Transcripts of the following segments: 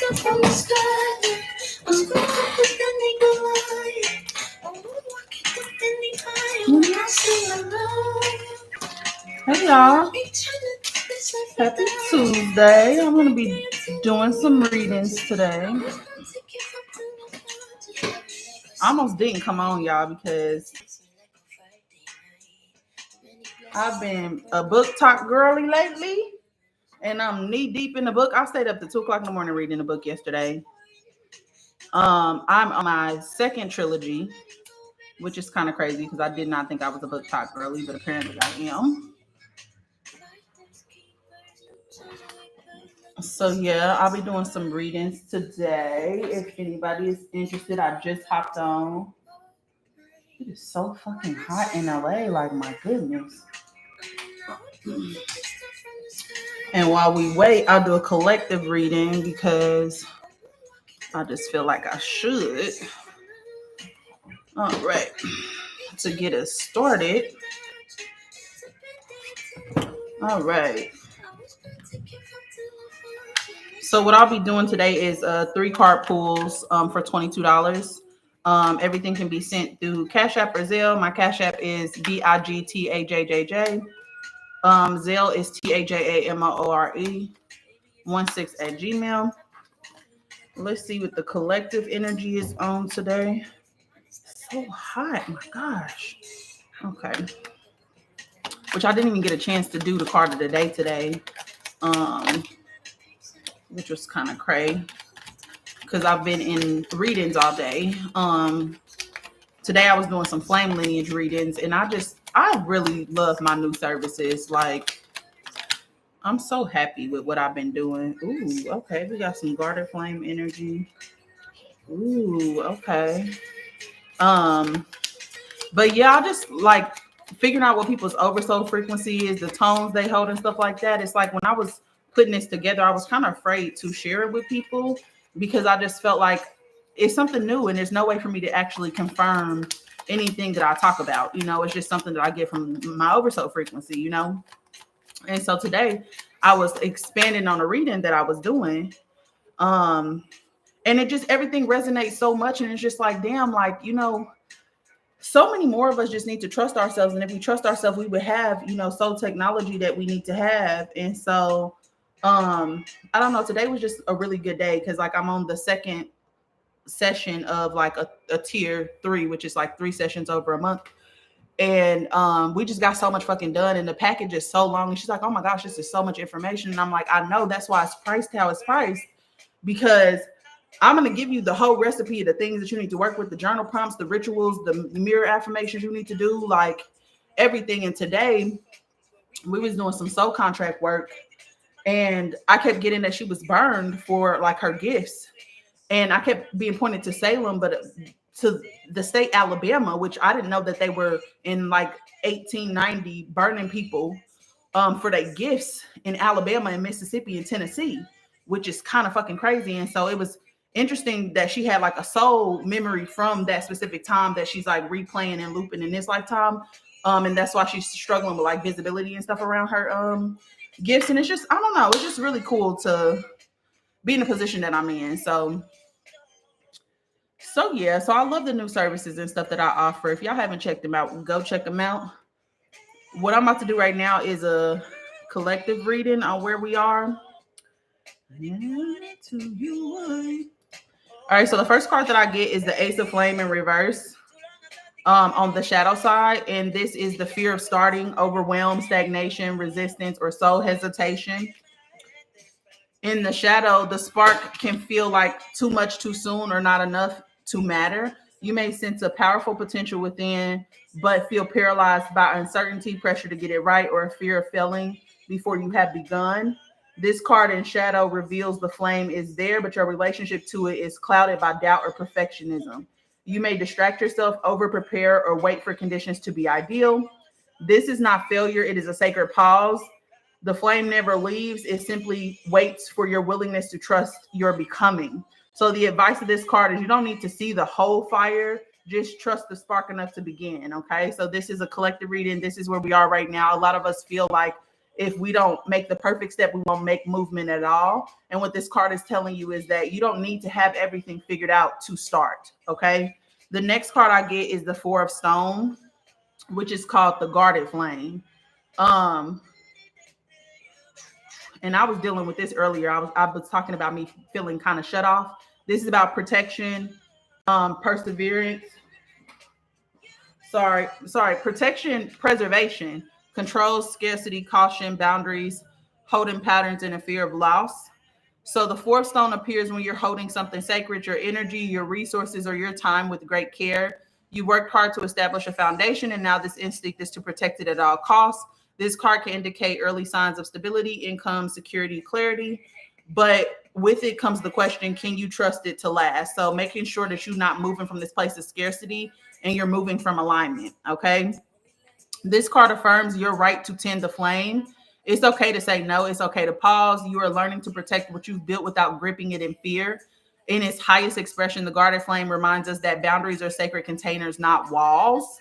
Hey y'all, happy Tuesday. I'm going to be doing some readings today. I almost didn't come on, y'all, because I've been a book talk girly lately, and I'm knee deep in the book. I stayed up to 2 o'clock in the morning reading the book yesterday. I'm on my second trilogy, which is kind of crazy because I did not think I was a book talk girly, but apparently I am. So yeah, I'll be doing some readings today. If anybody is interested, I just hopped on. It is so fucking hot in LA, like my goodness. And while we wait, I'll do a collective reading because I just feel like I should. All right, to get us started. All right. So what I'll be doing today is 3 card pulls for $22. Everything can be sent through Cashapp or Zelle. My Cashapp is bigtajjj. Zelle is TAJAMOORE 16 @gmail. Let's see what the collective energy is on today. So hot, my gosh. Okay. Which I didn't even get a chance to do the card of the day today. Which was kind of crazy because I've been in readings all day. Today I was doing some flame lineage readings, and I really love my new services. Like, I'm so happy with what I've been doing. Ooh, okay, we got some guarded flame energy. Ooh, okay. But yeah, I just like figuring out what people's oversoul frequency is, the tones they hold and stuff like that. It's like when I was putting this together, I was kind of afraid to share it with people because I just felt like it's something new and there's no way for me to actually confirm anything that I talk about. You know, it's just something that I get from my oversoul frequency, you know? And so today I was expanding on a reading that I was doing. And it just, everything resonates so much. And it's just like, damn, like, you know, so many more of us just need to trust ourselves. And if we trust ourselves, we would have, you know, soul technology that we need to have. And so, I don't know, today was just a really good day because like I'm on the second session of like a tier 3, which is like 3 sessions over a month. And we just got so much fucking done and the package is so long. And she's like, oh my gosh, this is so much information. And I'm like, I know, that's why it's priced how it's priced, because I'm going to give you the whole recipe of the things that you need to work with, the journal prompts, the rituals, the mirror affirmations you need to do, like everything. And today we was doing some soul contract work and I kept getting that she was burned for like her gifts. And I kept being pointed to Salem, but to the state Alabama, which I didn't know that they were in like 1890 burning people for their gifts in Alabama and Mississippi and Tennessee, which is kind of fucking crazy. And so it was interesting that she had like a soul memory from that specific time that she's like replaying and looping in this lifetime. And that's why she's struggling with like visibility and stuff around her gifts. And it's just, I don't know, it's just really cool to be in the position that I'm in. So yeah, so I love the new services and stuff that I offer. If y'all haven't checked them out, go check them out. What I'm about to do right now is a collective reading on where we are. All right, so the first card that I get is the Ace of Flame in reverse on the shadow side. And this is the fear of starting, overwhelm, stagnation, resistance, or soul hesitation. In the shadow, the spark can feel like too much too soon or not enough to matter. You may sense a powerful potential within, but feel paralyzed by uncertainty, pressure to get it right, or a fear of failing before you have begun. This card in shadow reveals the flame is there, but your relationship to it is clouded by doubt or perfectionism. You may distract yourself, over-prepare, or wait for conditions to be ideal. This is not failure. It is a sacred pause. The flame never leaves. It simply waits for your willingness to trust your becoming. So the advice of this card is you don't need to see the whole fire. Just trust the spark enough to begin. Okay. So this is a collective reading. This is where we are right now. A lot of us feel like if we don't make the perfect step, we won't make movement at all. And what this card is telling you is that you don't need to have everything figured out to start. Okay. The next card I get is the Four of Stone, which is called the Guarded Flame. And I was dealing with this earlier. I was talking about me feeling kind of shut off. This is about protection, perseverance. Protection, preservation, control, scarcity, caution, boundaries, holding patterns, and a fear of loss. So the fourth stone appears when you're holding something sacred, your energy, your resources, or your time with great care. You worked hard to establish a foundation, and now this instinct is to protect it at all costs. This card can indicate early signs of stability, income, security, clarity. But with it comes the question, can you trust it to last? So making sure that you're not moving from this place of scarcity and you're moving from alignment, okay? This card affirms your right to tend the flame. It's okay to say no. It's okay to pause. You are learning to protect what you've built without gripping it in fear. In its highest expression, the guarded flame reminds us that boundaries are sacred containers, not walls.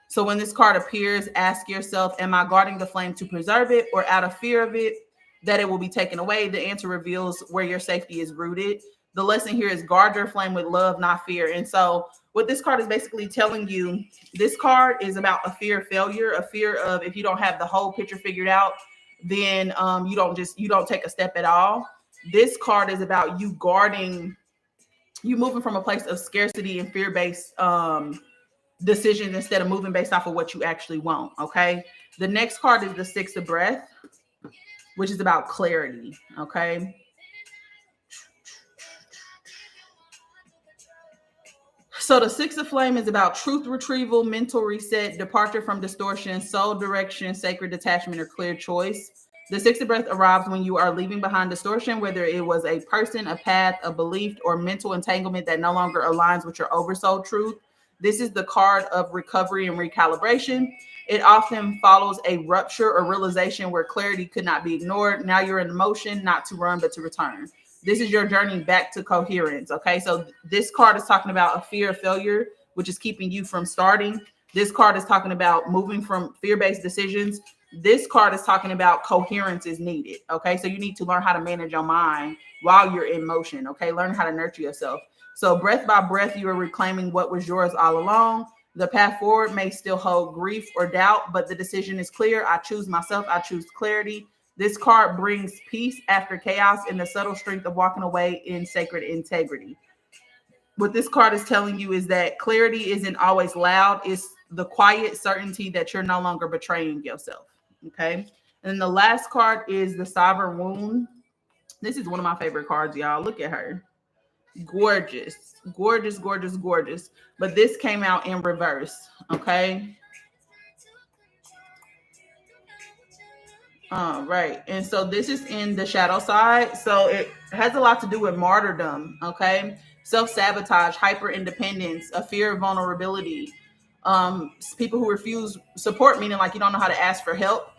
So when this card appears, ask yourself, am I guarding the flame to preserve it, or out of fear of it, that it will be taken away? The answer reveals where your safety is rooted. The lesson here is guard your flame with love, not fear. And so what this card is basically telling you, this card is about a fear of failure, a fear of if you don't have the whole picture figured out, then you don't take a step at all. This card is about you guarding, you moving from a place of scarcity and fear-based decisions instead of moving based off of what you actually want. Okay. The next card is the Six of Breath, which is about clarity. Okay. So the Six of Flame is about truth retrieval, mental reset, departure from distortion, soul direction, sacred detachment, or clear choice. The Six of Breath arrives when you are leaving behind distortion, whether it was a person, a path, a belief, or mental entanglement that no longer aligns with your oversoul truth. This is the card of recovery and recalibration. It often follows a rupture or realization where clarity could not be ignored. Now you're in motion, not to run, but to return. This is your journey back to coherence. Okay. So this card is talking about a fear of failure, which is keeping you from starting. This card is talking about moving from fear-based decisions. This card is talking about coherence is needed. Okay. So you need to learn how to manage your mind while you're in motion. Okay. Learn how to nurture yourself. So breath by breath, you are reclaiming what was yours all along. The path forward may still hold grief or doubt, but the decision is clear. I choose myself. I choose clarity. This card brings peace after chaos and the subtle strength of walking away in sacred integrity. What this card is telling you is that clarity isn't always loud. It's the quiet certainty that you're no longer betraying yourself. Okay. And the last card is the Sovereign Wound. This is one of my favorite cards, y'all. Look at her. Gorgeous, gorgeous, gorgeous, gorgeous. But this came out in reverse. Okay. All right. And so this is in the shadow side. So it has a lot to do with martyrdom. Okay. Self-sabotage, hyper-independence, a fear of vulnerability. People who refuse support, meaning like you don't know how to ask for help.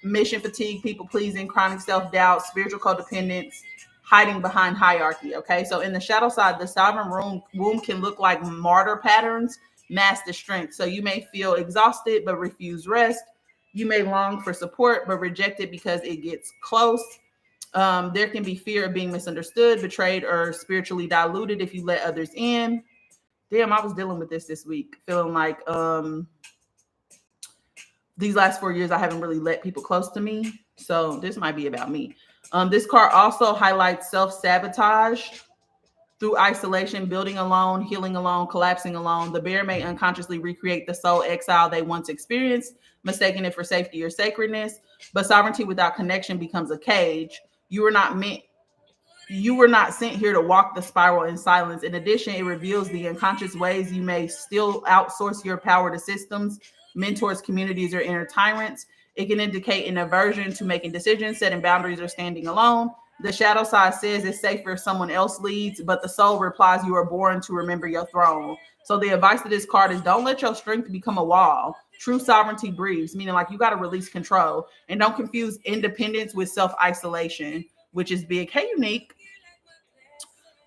Mission fatigue, people pleasing, chronic self-doubt, spiritual codependence, hiding behind hierarchy. Okay. So in the shadow side, the sovereign womb can look like martyr patterns, mask the strength. So you may feel exhausted, but refuse rest. You may long for support, but reject it because it gets close. There can be fear of being misunderstood, betrayed, or spiritually diluted if you let others in. Damn, I was dealing with this week, feeling like these last 4 years, I haven't really let people close to me. So this might be about me. This card also highlights self-sabotage through isolation, building alone, healing alone, collapsing alone. The bear may unconsciously recreate the soul exile they once experienced, mistaking it for safety or sacredness. But sovereignty without connection becomes a cage. You were not sent here to walk the spiral in silence. In addition, it reveals the unconscious ways you may still outsource your power to systems, mentors, communities, or inner tyrants. It can indicate an aversion to making decisions, setting boundaries, or standing alone. The shadow side says it's safer if someone else leads, but the soul replies you are born to remember your throne. So the advice to this card is don't let your strength become a wall. True sovereignty breathes, meaning like you got to release control, and don't confuse independence with self-isolation, which is big. Hey, Unique.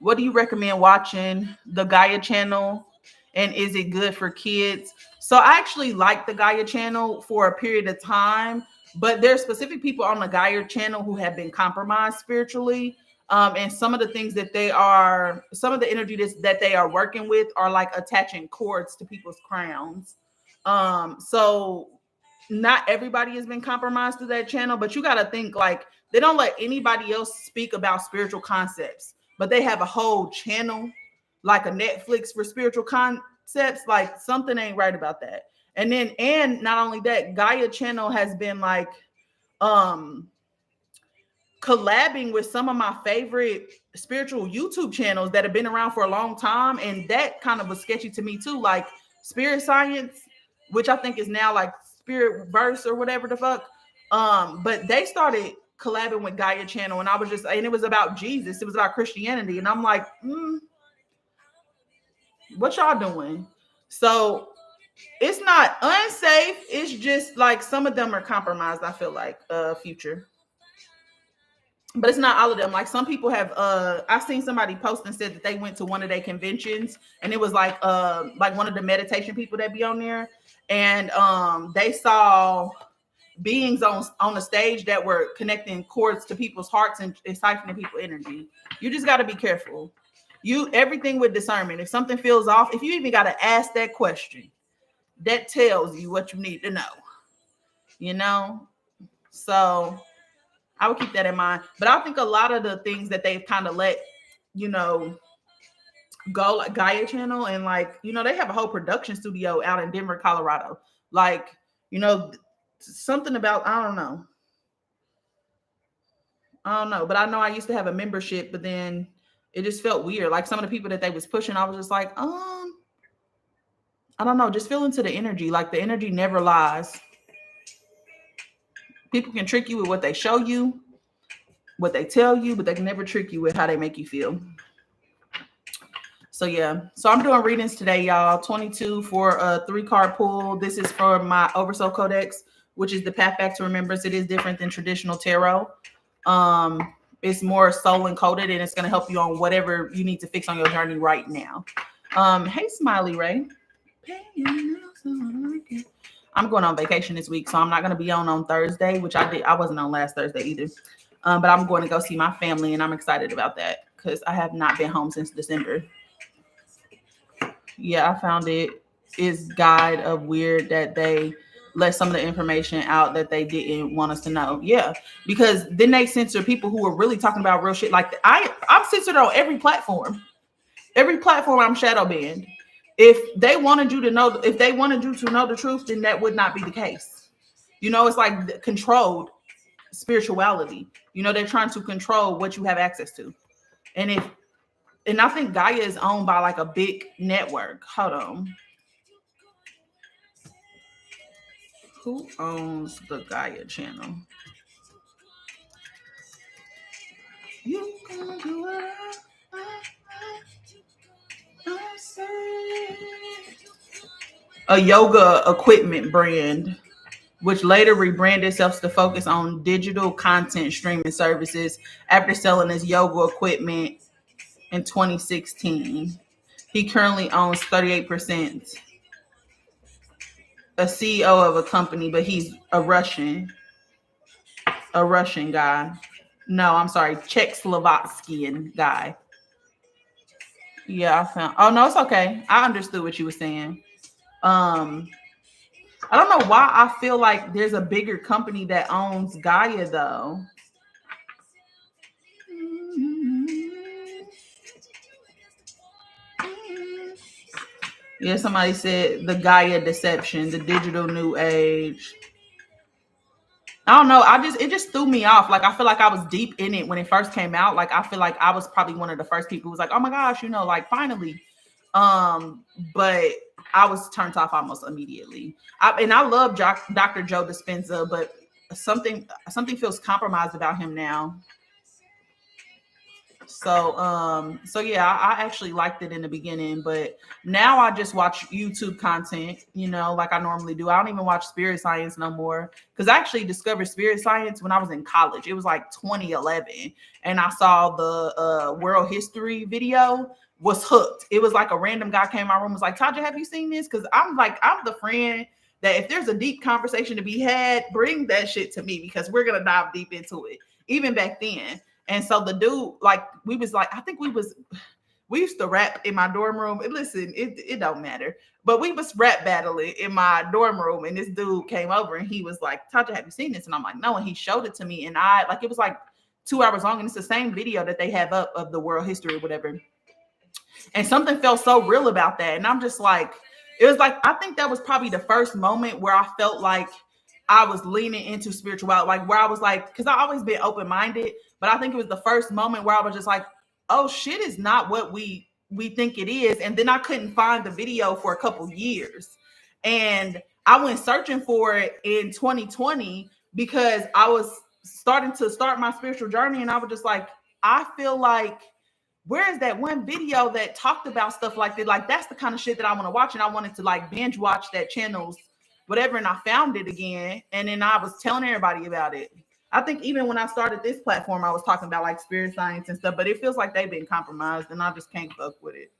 What do you recommend watching? The Gaia channel, and is it good for kids? So I actually liked the Gaia channel for a period of time, But there's specific people on the Gaia channel who have been compromised spiritually. And some of the things that some of the energy that they are working with are like attaching cords to people's crowns. So not everybody has been compromised through that channel, but you got to think like they don't let anybody else speak about spiritual concepts, but they have a whole channel, like a Netflix for spiritual concepts. Like something ain't right about that. And not only that, Gaia channel has been like collabing with some of my favorite spiritual YouTube channels that have been around for a long time. And that kind of was sketchy to me too, like Spirit Science, which I think is now like Spirit Verse or whatever the fuck. But they started collabing with Gaia channel, and and it was about Jesus. It was about Christianity. And I'm like, what y'all doing? So it's not unsafe. It's just like some of them are compromised, I feel like, Future. But it's not all of them. Like some people have I've seen somebody post and said that they went to one of their conventions, and it was like one of the meditation people that be on there, and they saw beings on the stage that were connecting cords to people's hearts and siphoning people energy. You just got to be careful. Everything with discernment. If something feels off, if you even got to ask that question, that tells you what you need to know. So I would keep that in mind. But I think a lot of the things that they've kind of let go, like Gaia channel, and like they have a whole production studio out in Denver, Colorado. Like something about I don't know, but I know I used to have a membership, but then it just felt weird. Like some of the people that they was pushing, I was just like, I don't know, just feel into the energy. Like the energy never lies. People can trick you with what they show you, what they tell you, but they can never trick you with how they make you feel. So yeah, so I'm doing readings today, y'all. 22 for a 3-card pull. This is for my Oversoul Codex, which is the Path Back to Remembrance. It is different than traditional tarot. It's more soul encoded, and it's going to help you on whatever you need to fix on your journey right now. Hey, Smiley Ray. I'm going on vacation this week, so I'm not going to be on Thursday, which I wasn't on last Thursday either. But I'm going to go see my family, and I'm excited about that because I have not been home since December. Yeah, I found it is guide of weird that they let some of the information out that they didn't want us to know. Yeah, because then they censor people who are really talking about real shit. Like I'm censored on every platform. Every platform I'm shadow banned. If they wanted you to know the truth, then that would not be the case. It's like controlled spirituality. They're trying to control what you have access to. And I think Gaia is owned by like a big network. Hold on. Who owns the Gaia channel? You gonna do it. A yoga equipment brand, which later rebranded itself to focus on digital content streaming services after selling his yoga equipment in 2016. He currently owns 38%. A CEO of a company, but he's a Russian guy. No, I'm sorry, Czechoslovakian guy. Yeah, I found. Oh no, it's okay. I understood what you were saying. I don't know why I feel like there's a bigger company that owns Gaia though. Yeah, somebody said the Gaia deception, the digital new age. I don't know. It just threw me off. Like, I feel like I was deep in it when it first came out. Like, I feel like I was probably one of the first people who was like, oh my gosh, like finally. But I was turned off almost immediately. I love Dr. Joe Dispenza, but something feels compromised about him now. So yeah, I actually liked it in the beginning, but now I just watch YouTube content, like I normally do. I don't even watch Spirit Science no more because I actually discovered Spirit Science when I was in college. It was like 2011, and I saw the world history video. Was hooked. It was like a random guy came in my room, was like, Taja, have you seen this? Because I'm the friend that if there's a deep conversation to be had, bring that shit to me because we're gonna dive deep into it. Even back then. And so the dude, like, we was like, I think we used to rap in my dorm room. And listen, it don't matter. But we was rap battling in my dorm room. And this dude came over and he was like, Tasha, have you seen this? And I'm like, no. And he showed it to me. And it was like 2 hours long. And it's the same video that they have up of the world history or whatever. And something felt so real about that. And I'm just like, it was like, I think that was probably the first moment where I felt like I was leaning into spirituality, like where I was like, because I always been open-minded, but I think it was the first moment where I was just like, oh, shit is not what we think it is. And then I couldn't find the video for a couple years. And I went searching for it in 2020 because I was starting to start my spiritual journey. And I was just like, I feel like, where is that one video that talked about stuff like that? Like, that's the kind of shit that I want to watch. And I wanted to like binge watch that channel's whatever. And I found it again. And then I was telling everybody about it. I think even when I started this platform, I was talking about like spirit science and stuff, but it feels like they've been compromised and I just can't fuck with it.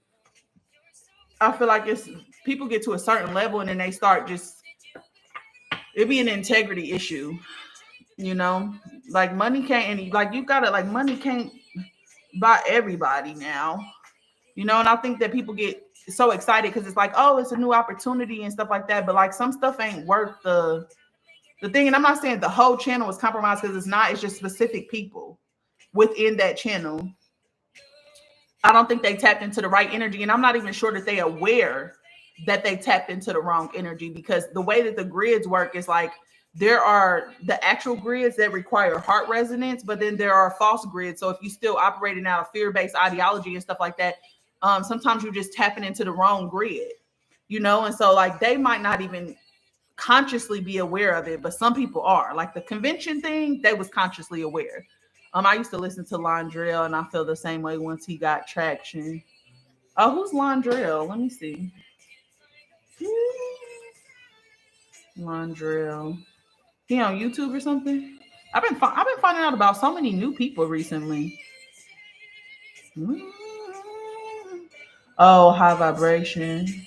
I feel like it's people get to a certain level and then they start it'd be an integrity issue, you know, like money can't, like you gotta, like money can't buy everybody now, you know. And I think that people get so excited because it's like, oh, it's a new opportunity and stuff like that, but like some stuff ain't worth the thing. And I'm not saying the whole channel is compromised because it's not. It's just specific people within that channel. I don't think they tapped into the right energy, and I'm not even sure that they aware that they tapped into the wrong energy, because the way that the grids work is like there are the actual grids that require heart resonance, but then there are false grids. So if you still operating out of fear-based ideology and stuff like that, sometimes you're just tapping into the wrong grid, you know? And so like they might not even consciously be aware of it, but some people are. Like the convention thing, they was consciously aware. I used to listen to Londrell, and I feel the same way once he got traction. Oh, who's Londrell? Let me see. Londrell. He on YouTube or something? I've been finding out about so many new people recently. Oh, high vibration.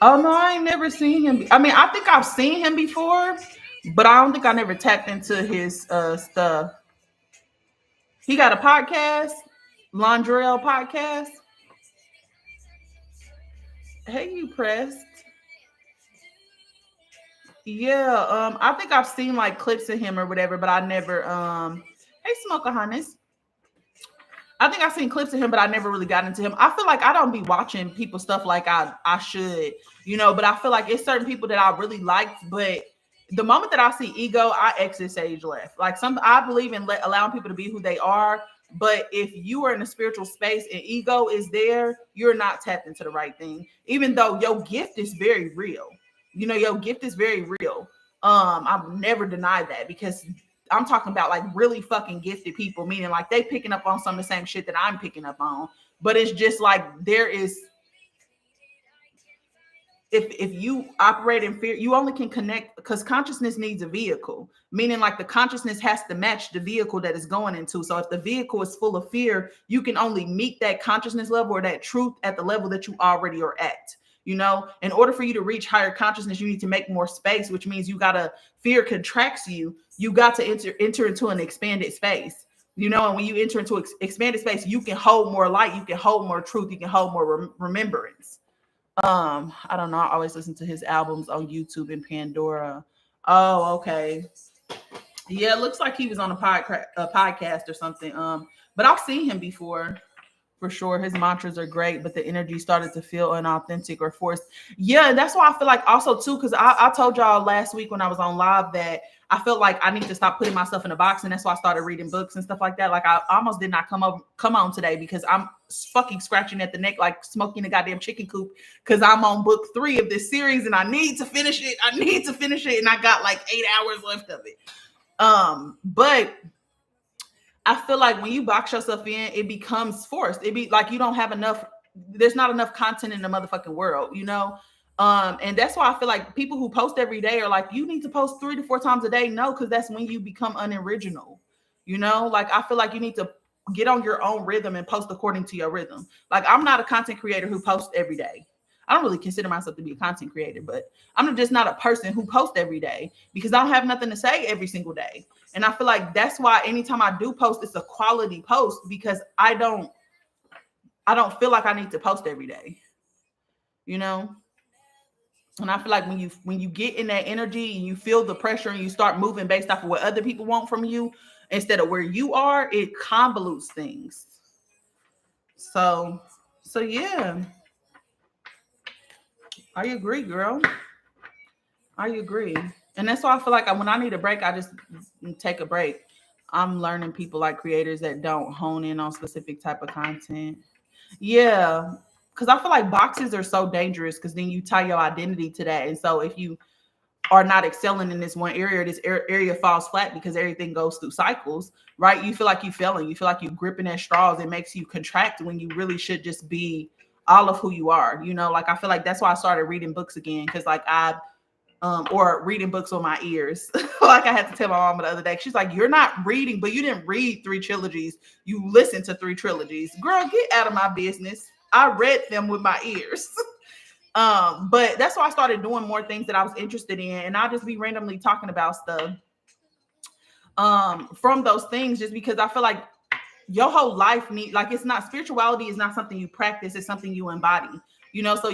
Oh no, I ain't never seen him. I mean, I think I've seen him before, but I don't think I never tapped into his stuff. He got a podcast, Londrell podcast. Hey, you pressed. Yeah, I think I've seen like clips of him or whatever, but I never hey Smokeahoney's. I think I've seen clips of him, but I never really got into him. I feel like I don't be watching people stuff like I should, you know, but I feel like it's certain people that I really liked, but the moment that I see ego, I exit stage left. Like I believe in allowing people to be who they are. But if you are in a spiritual space and ego is there, you're not tapped into the right thing, even though your gift is very real. You know, your gift is very real. I've never denied that, because I'm talking about like really fucking gifted people, meaning like they picking up on some of the same shit that I'm picking up on. But it's just like there is, if you operate in fear, you only can connect, because consciousness needs a vehicle, meaning like the consciousness has to match the vehicle that it's going into. So if the vehicle is full of fear, you can only meet that consciousness level or that truth at the level that you already are at. You know, in order for you to reach higher consciousness, you need to make more space, which means you gotta, fear contracts you. You got to enter into an expanded space, you know, and when you enter into expanded space, you can hold more light, you can hold more truth, you can hold more remembrance. I don't know. I always listen to his albums on YouTube and Pandora. Oh, okay. Yeah, it looks like he was on a podcast or something. But I've seen him before. For sure, his mantras are great, but the energy started to feel inauthentic or forced. Yeah, that's why I feel like also too, because I told y'all last week when I was on live that I felt like I need to stop putting myself in a box, and that's why I started reading books and stuff like that. Like I almost did not come on today because I'm fucking scratching at the neck like smoking a goddamn chicken coop, because I'm on book 3 of this series and I need to finish it. And I got like 8 hours left of it. But I feel like when you box yourself in, it becomes forced. It be like you don't have enough. There's not enough content in the motherfucking world, you know? And that's why I feel like people who post every day are like, you need to post 3 to 4 times a day. No, because that's when you become unoriginal, you know? Like, I feel like you need to get on your own rhythm and post according to your rhythm. Like, I'm not a content creator who posts every day. I don't really consider myself to be a content creator, but I'm just not a person who posts every day because I don't have nothing to say every single day. And I feel like that's why anytime I do post, it's a quality post because I don't feel like I need to post every day, you know? And I feel like when you get in that energy and you feel the pressure and you start moving based off of what other people want from you instead of where you are, it convolutes things. So yeah, I agree, girl. I agree. And that's why I feel like when I need a break, I just take a break. I'm learning people like creators that don't hone in on specific type of content. Yeah. Cause I feel like boxes are so dangerous because then you tie your identity to that. And so if you are not excelling in this one area, this area falls flat because everything goes through cycles, right? You feel like you're failing. You feel like you're gripping at straws. It makes you contract when you really should just be all of who you are. You know, like I feel like that's why I started reading books again because like or reading books on my ears. Like I had to tell my mom the other day. She's like, "You're not reading, but you didn't read 3 trilogies. You listened to 3 trilogies. Girl, get out of my business. I read them with my ears." But that's why I started doing more things that I was interested in, and I'll just be randomly talking about stuff from those things, just because I feel like your whole life it's not, spirituality is not something you practice, it's something you embody. You know, so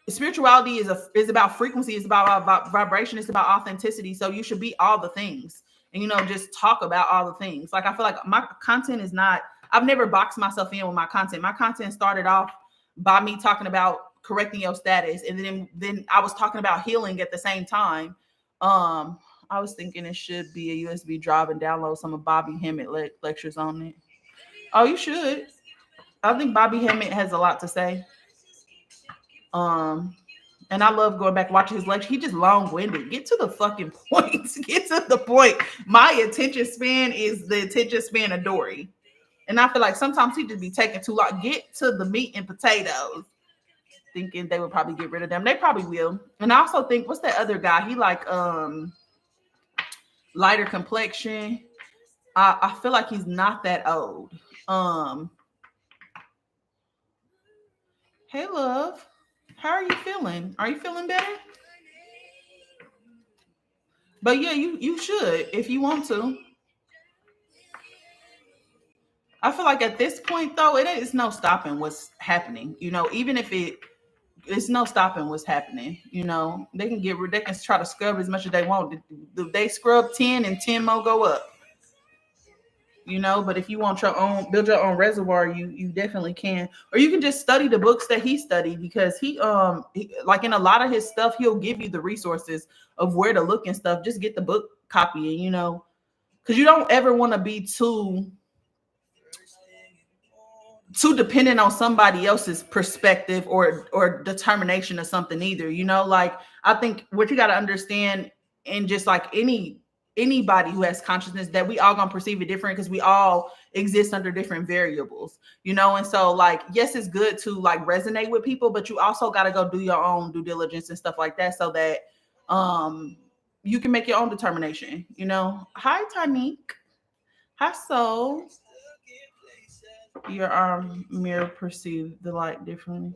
spirituality is about frequency, it's about vibration, it's about authenticity. So you should be all the things, and just talk about all the things. Like I feel like my content is not, I've never boxed myself in with my content. My content started off by me talking about correcting your status, and then I was talking about healing at the same time. I was thinking it should be a USB drive and download some of Bobby Hemmett lectures on it. Oh, you should. I think Bobby Hemmett has a lot to say. And I love going back watching his lecture. He just long-winded. Get to the fucking point. Get to the point. My attention span is the attention span of Dory. And I feel like sometimes he just be taking too long. Get to the meat and potatoes. Thinking they would probably get rid of them. They probably will. And I also think, what's that other guy? He like lighter complexion. I feel like he's not that old. Hey love. How are you feeling? Are you feeling better? But yeah, you should if you want to. I feel like at this point though, it is no stopping what's happening. Even if it's no stopping what's happening. They can they can try to scrub as much as they want. They scrub 10 and 10 more go up. But if you want build your own reservoir, you definitely can. Or you can just study the books that he studied, because he like in a lot of his stuff, he'll give you the resources of where to look and stuff. Just get the book copy, and because you don't ever want to be too dependent on somebody else's perspective or determination of something either. Like I think what you got to understand, and just like anybody who has consciousness, that we all gonna perceive it different because we all exist under different variables, and so like, yes, it's good to like resonate with people, but you also got to go do your own due diligence and stuff like that, so that you can make your own determination. Hi Tanique. Hi Soul. Your mirror perceive the light differently.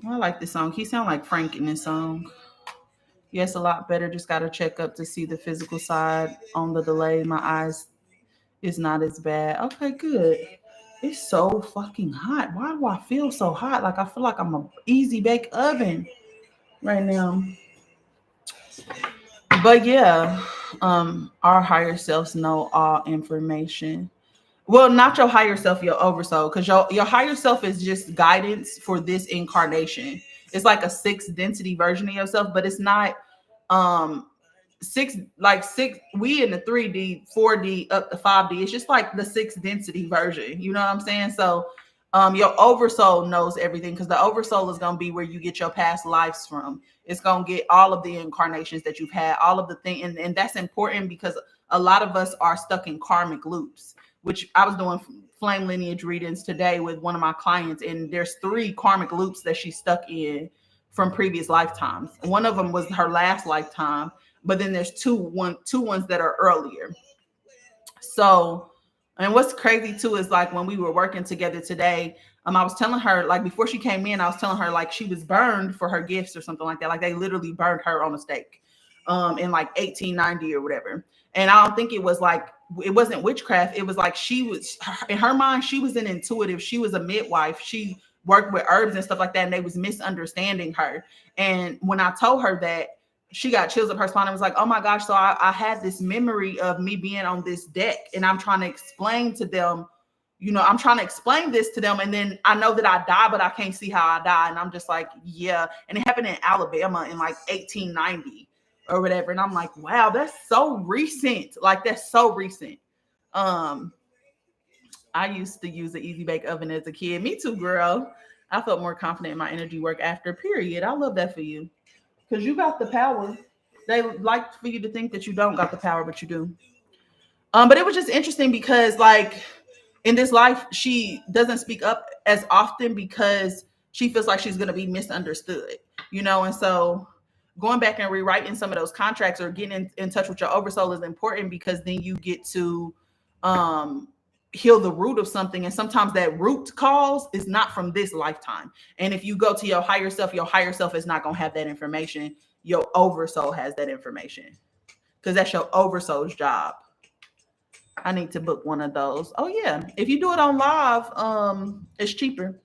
I like this song. He sound like Frank in this song. Yes, a lot better. Just got to check up to see the physical side on the delay. My eyes is not as bad. Okay, good. It's so fucking hot. Why do I feel so hot? Like I feel like I'm a easy bake oven right now. But yeah, our higher selves know all information. Well, not your higher self, your oversoul, because your higher self is just guidance for this incarnation. It's like a 6th density version of yourself, but it's not six, we in the 3D, 4D up to 5D. It's just like the 6th density version. You know what I'm saying? So your oversoul knows everything, because the oversoul is going to be where you get your past lives from. It's going to get all of the incarnations that you've had, all of the things. And that's important because a lot of us are stuck in karmic loops, which I was doing flame lineage readings today with one of my clients. And there's 3 karmic loops that she's stuck in from previous lifetimes. One of them was her last lifetime, but then there's two ones that are earlier. So And what's crazy too is like when we were working together today, I was telling her, like before she came in, I was telling her like she was burned for her gifts or something like that. Like they literally burned her on a stake in like 1890 or whatever. And I don't think it was like, it wasn't witchcraft. It was like she was, in her mind, she was an intuitive. She was a midwife. She worked with herbs and stuff like that. And they was misunderstanding her. And when I told her that, she got chills up her spine and was like, oh my gosh. So I had this memory of me being on this deck and I'm trying to explain to them, I'm trying to explain this to them. And then I know that I die, but I can't see how I die. And I'm just like, yeah. And it happened in Alabama in like 1890 or whatever. And I'm like, wow, that's so recent. Like that's so recent. I used to use an easy bake oven as a kid. Me too, girl. I felt more confident in my energy work after, period. I love that for you. Because you got the power. They like for you to think that you don't got the power, but you do. But it was just interesting because like in this life, she doesn't speak up as often because she feels like she's going to be misunderstood, and so going back and rewriting some of those contracts or getting in touch with your oversoul is important because then you get to heal the root of something. And sometimes that root cause is not from this lifetime. And if you go to your higher self is not going to have that information. Your oversoul has that information because that's your oversoul's job. I need to book one of those. Oh yeah. If you do it on live, it's cheaper.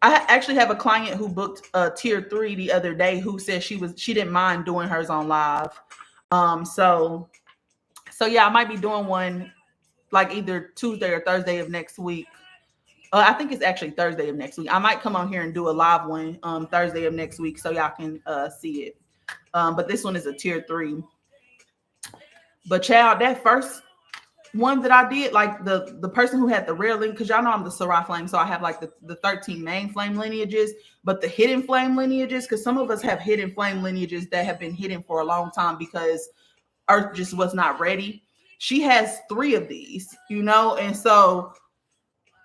I actually have a client who booked tier 3 the other day who said she didn't mind doing hers on live. So yeah, I might be doing one like either Tuesday or Thursday of next week. I think it's actually Thursday of next week. I might come on here and do a live one Thursday of next week so y'all can see it. But this one is a tier 3. But child, that first one that I did, like the person who had the rare link, because y'all know I'm the Sarai flame, so I have like the 13 main flame lineages, but the hidden flame lineages, because some of us have hidden flame lineages that have been hidden for a long time because Earth just was not ready. She has 3 of these, and so,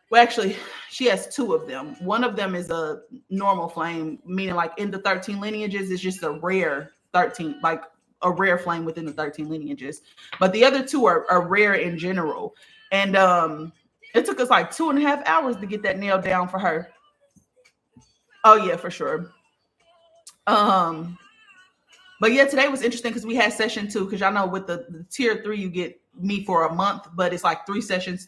well, actually, she has 2 of them. One of them is a normal flame, meaning like in the 13 lineages, it's just a rare 13, like a rare flame within the 13 lineages. But the other 2 are rare in general. And it took us like 2.5 hours to get that nailed down for her. Oh yeah, for sure. But yeah, today was interesting because we had session 2, because y'all know with the tier 3, you get me for a month, but it's like 3 sessions,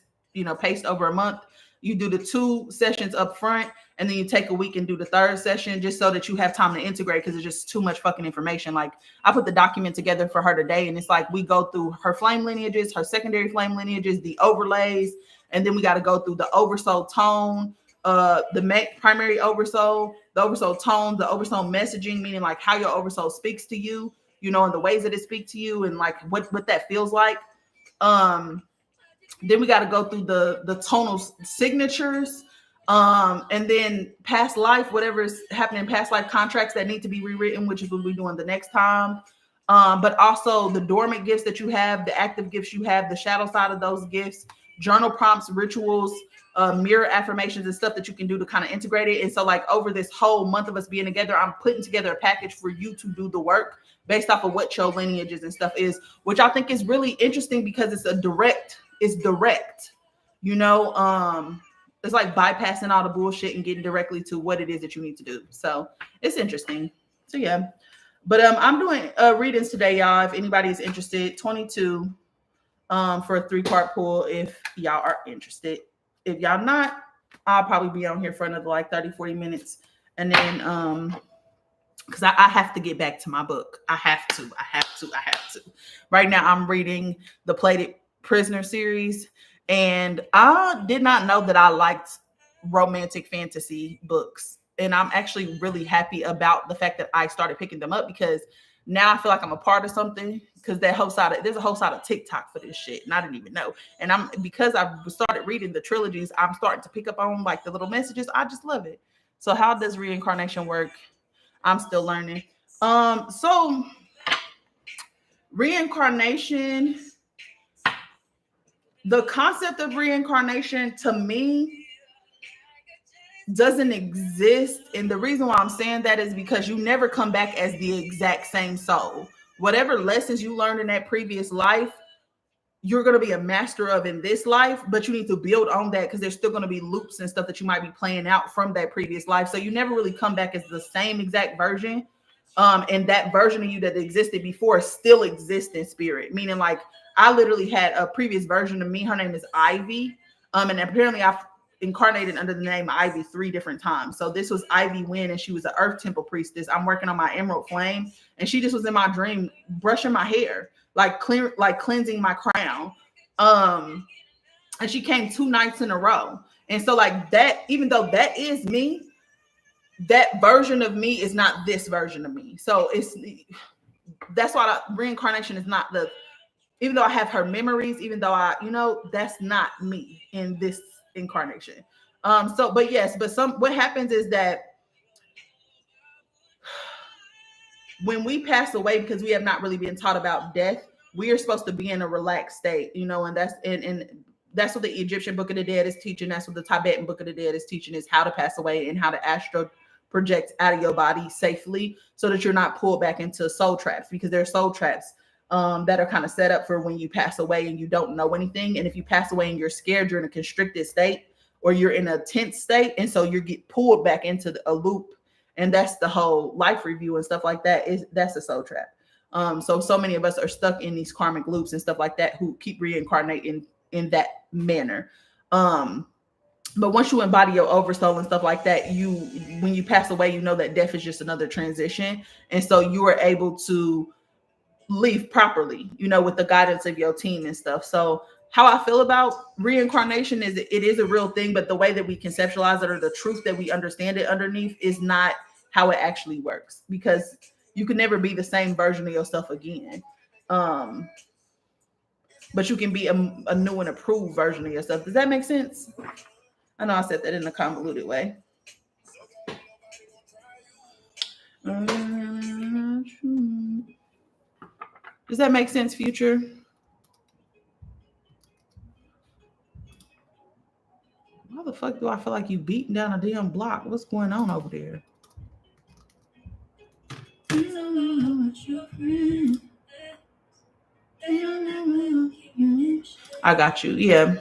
paced over a month. You do the 2 sessions up front, and then you take a week and do the 3rd session just so that you have time to integrate, because it's just too much fucking information. Like I put the document together for her today, and it's like we go through her flame lineages, her secondary flame lineages, the overlays, and then we got to go through the oversoul tone, the primary oversoul, the oversoul tone, the oversoul messaging, meaning like how your oversoul speaks to you, and the ways that it speaks to you, and like what that feels like. Then we got to go through the tonal signatures, and then past life, whatever is happening, past life contracts that need to be rewritten, which is what we're doing the next time. But also the dormant gifts that you have, the active gifts you have, the shadow side of those gifts, journal prompts, rituals, mirror affirmations and stuff that you can do to kind of integrate it. And so like over this whole month of us being together, I'm putting together a package for you to do the work based off of what your lineages and stuff is, which I think is really interesting because it's direct. It's like bypassing all the bullshit and getting directly to what it is that you need to do. So it's interesting. So yeah, but I'm doing readings today, y'all. If anybody is interested, 22 for a 3-part pull if y'all are interested. If y'all not, I'll probably be on here for another like 30-40 minutes, and then because I have to get back to my book. I have to. Right now I'm reading the Plated Prisoner series, and I did not know that I liked romantic fantasy books, and I'm actually really happy about the fact that I started picking them up, because now I feel like I'm a part of something, because there's a whole side of TikTok for this shit, and I didn't even know. And because I've started reading the trilogies, I'm starting to pick up on like the little messages. I just love it. So how does reincarnation work? I'm still learning. So reincarnation, the concept of reincarnation to me doesn't exist. And the reason why I'm saying that is because you never come back as the exact same soul. Whatever lessons you learned in that previous life, you're going to be a master of in this life, but you need to build on that because there's still going to be loops and stuff that you might be playing out from that previous life. So you never really come back as the same exact version. And that version of you that existed before still exists in spirit. Meaning, like, I literally had a previous version of me. Her name is Ivy. And apparently I've incarnated under the name Ivy 3 different times. So this was Ivy Wynn, and she was an Earth Temple priestess. I'm working on my Emerald Flame, and she just was in my dream brushing my hair, like cleansing my crown. And she came 2 nights in a row. And so, like, that, even though that is me, that version of me is not this version of me. So that's why reincarnation is not even though I have her memories, even though that's not me in this incarnation. What happens is that when we pass away, because we have not really been taught about death, we are supposed to be in a relaxed state, and that's what the Egyptian Book of the Dead is teaching. That's what the Tibetan Book of the Dead is teaching, is how to pass away and how to astro project out of your body safely so that you're not pulled back into soul traps, because there are soul traps that are kind of set up for when you pass away and you don't know anything. And if you pass away and you're scared, you're in a constricted state or you're in a tense state. And so you get pulled back into a loop. And that's the whole life review and stuff like that. That's a soul trap. So many of us are stuck in these karmic loops and stuff like that, who keep reincarnating in that manner. But once you embody your oversoul and stuff like that, when you pass away, you know that death is just another transition. And so you are able to leave properly, with the guidance of your team and stuff. So how I feel about reincarnation is it is a real thing, but the way that we conceptualize it, or the truth that we understand it underneath, is not how it actually works, because you can never be the same version of yourself again. But you can be a new and approved version of yourself. Does that make sense? I know I said that in a convoluted way. Does that make sense, Future? Why the fuck do I feel like you beating down a damn block? What's going on over there? I got you. Yeah.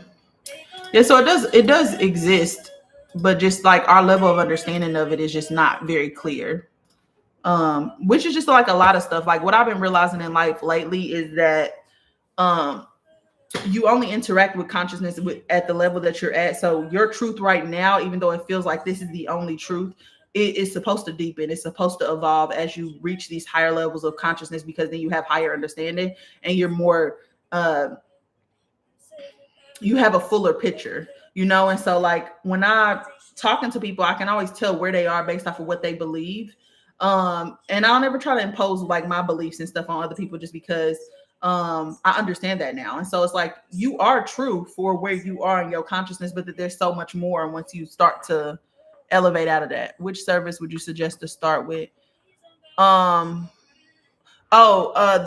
So it does exist, but just like our level of understanding of it is just not very clear. Which is just like a lot of stuff. Like what I've been realizing in life lately is that you only interact with consciousness at the level that you're at. So your truth right now, even though it feels like this is the only truth, it is supposed to deepen. It's supposed to evolve as you reach these higher levels of consciousness, because then you have higher understanding and you're more, you have a fuller picture, And so like when I'm talking to people, I can always tell where they are based off of what they believe. And I'll never try to impose like my beliefs and stuff on other people, just because I understand that now. And so it's like, you are true for where you are in your consciousness, but that there's so much more once you start to elevate out of that. Which service would you suggest to start with? The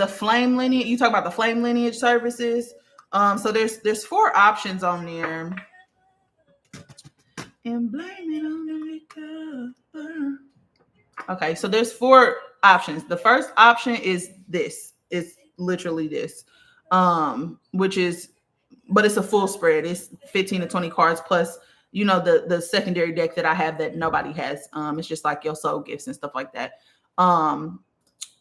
flame lineage. You talk about the flame lineage services. So there's 4 options on there. And blame it on the recover. Okay, so there's 4 options. The first option is this. It's literally this, but it's a full spread. It's 15 to 20 cards plus, the secondary deck that I have that nobody has. It's just like your soul gifts and stuff like that.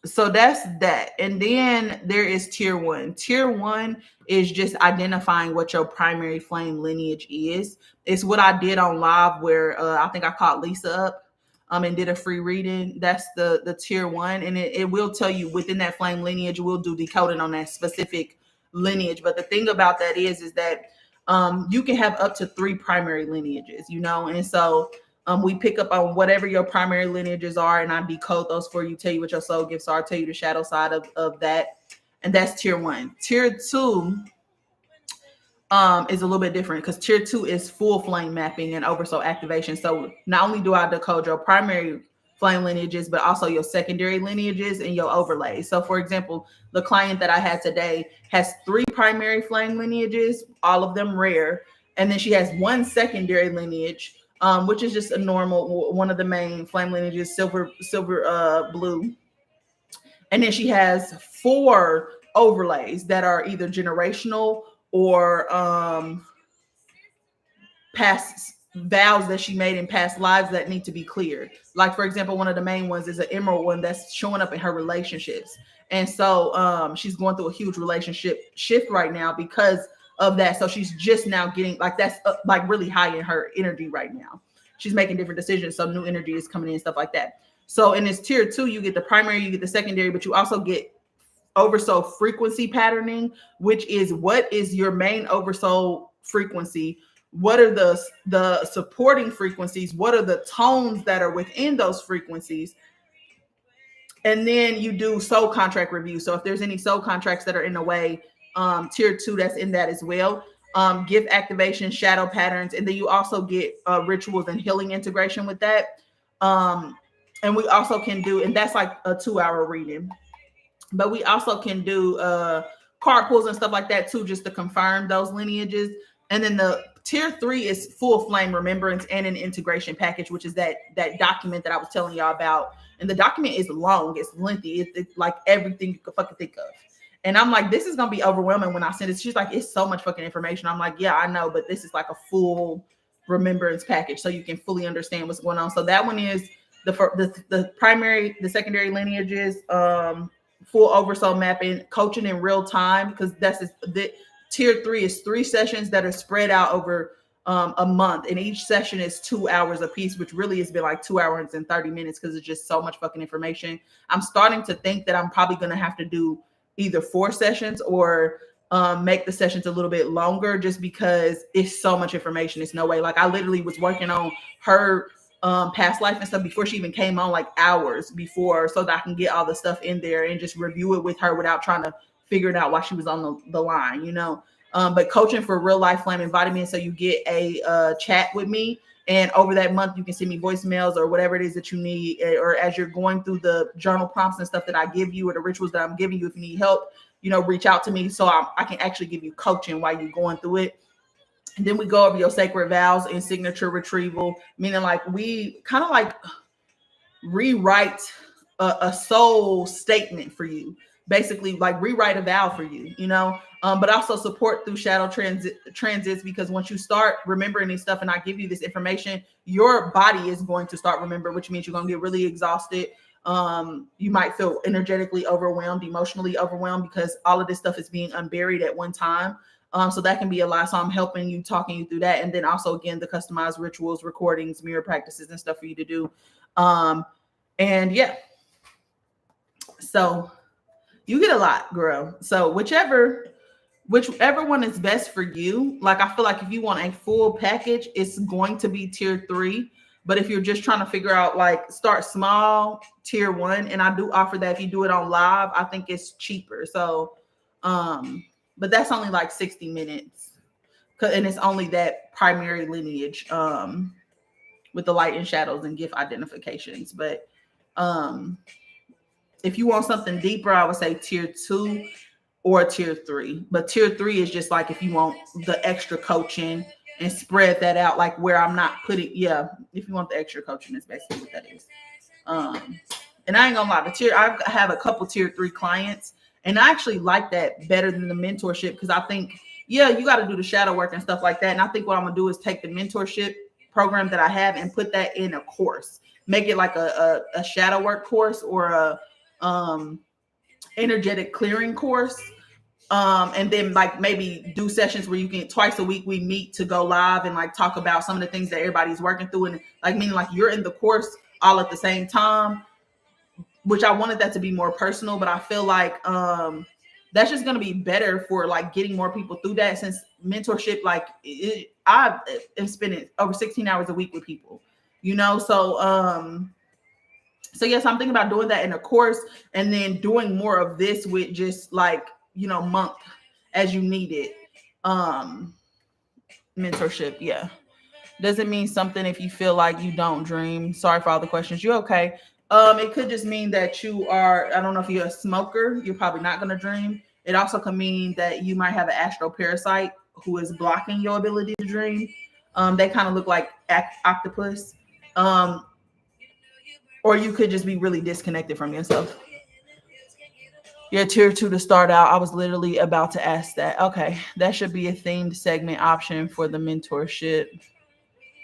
So that's that. And then there is tier 1. Tier 1 is just identifying what your primary flame lineage is. It's what I did on live where I think I called Lisa up and did a free reading. That's the tier 1. And it will tell you within that flame lineage, we'll do decoding on that specific lineage. But the thing about that is that you can have up to 3 primary lineages, and so we pick up on whatever your primary lineages are, and I decode those for you, tell you what your soul gifts are, tell you the shadow side of that. And that's tier 1. Tier 2 is a little bit different, because tier 2 is full flame mapping and oversoul activation. So not only do I decode your primary flame lineages, but also your secondary lineages and your overlays. So for example, the client that I had today has 3 primary flame lineages, all of them rare. And then she has 1 secondary lineage, which is just a normal, one of the main flame lineages, silver blue. And then she has 4 overlays that are either generational or past vows that she made in past lives that need to be cleared. Like, for example, one of the main ones is an emerald one that's showing up in her relationships. And so she's going through a huge relationship shift right now because of that. So she's just now getting like that's like really high in her energy right now. She's making different decisions. So new energy is coming in, stuff like that. So in this tier 2, you get the primary, you get the secondary, but you also get oversoul frequency patterning, which is what is your main oversoul frequency? What are the supporting frequencies? What are the tones that are within those frequencies? And then you do soul contract review. So if there's any soul contracts that are in the way, tier 2, that's in that as well. Gift activation, shadow patterns, and then you also get rituals and healing integration with that. And we also can do, and that's like a 2-hour reading. But we also can do card pulls and stuff like that too, just to confirm those lineages. And then the tier 3 is full flame remembrance and an integration package, which is that document that I was telling y'all about. And the document is long, it's lengthy, it's like everything you could fucking think of. And I'm like, this is gonna be overwhelming when I send it. She's like, it's so much fucking information. I'm like, yeah, I know, but this is like a full remembrance package, so you can fully understand what's going on. So that one is the primary, the secondary lineages, full oversoul mapping, coaching in real time, because that's the tier 3 is 3 sessions that are spread out over a month, and each session is 2 hours a piece, which really has been like 2 hours and 30 minutes because it's just so much fucking information. I'm starting to think that I'm probably going to have to do either 4 sessions or make the sessions a little bit longer, just because it's so much information. It's no way. Like, I literally was working on her past life and stuff before she even came on, like hours before, so that I can get all the stuff in there and just review it with her without trying to figure it out while she was on the line, you know. But coaching for real life flame embodiment, so you get a chat with me, and over that month you can send me voicemails or whatever it is that you need, or as you're going through the journal prompts and stuff that I give you, or the rituals that I'm giving you, if you need help, you know, reach out to me so I can actually give you coaching while you're going through it. And then we go over your sacred vows and signature retrieval, meaning like we kind of like rewrite a soul statement for you, basically like rewrite a vow for you, you know, but also support through shadow transits, because once you start remembering this stuff and I give you this information, your body is going to start remembering, which means you're going to get really exhausted. You might feel energetically overwhelmed, emotionally overwhelmed, because all of this stuff is being unburied at one time. So that can be a lot. So I'm helping you, talking you through that. And then also, again, the customized rituals, recordings, mirror practices and stuff for you to do. And yeah, so you get a lot, girl. So whichever one is best for you. Like, I feel like if you want a full package, it's going to be tier 3. But if you're just trying to figure out, like, start small, tier 1. And I do offer that if you do it on live, I think it's cheaper. So, but that's only like 60 minutes. And it's only that primary lineage with the light and shadows and gift identifications. But if you want something deeper, I would say tier 2 or tier 3. But tier 3 is just like if you want the extra coaching and spread that out, like where I'm not putting, yeah, if you want the extra coaching, is basically what that is. And I ain't gonna lie, I have a couple tier 3 clients, and I actually like that better than the mentorship, because I think, yeah, you got to do the shadow work and stuff like that. And I think what I'm gonna do is take the mentorship program that I have and put that in a course, make it like a shadow work course or a energetic clearing course. And then like maybe do sessions where you can twice a week we meet to go live and like talk about some of the things that everybody's working through, and like meaning like you're in the course all at the same time, which I wanted that to be more personal, but I feel like that's just going to be better for like getting more people through that, since mentorship, like I am spending over 16 hours a week with people, you know? So yes, I'm thinking about doing that in a course, and then doing more of this with just like, you know, month as you need it. Mentorship. Yeah. Doesn't mean something if you feel like you don't dream. Sorry for all the questions. You okay? It could just mean that you are, I don't know if you're a smoker, you're probably not going to dream. It also can mean that you might have an astral parasite who is blocking your ability to dream. They kind of look like octopus. Or you could just be really disconnected from yourself. Yeah, tier 2 to start out. I was literally about to ask that. Okay, that should be a themed segment option for the mentorship.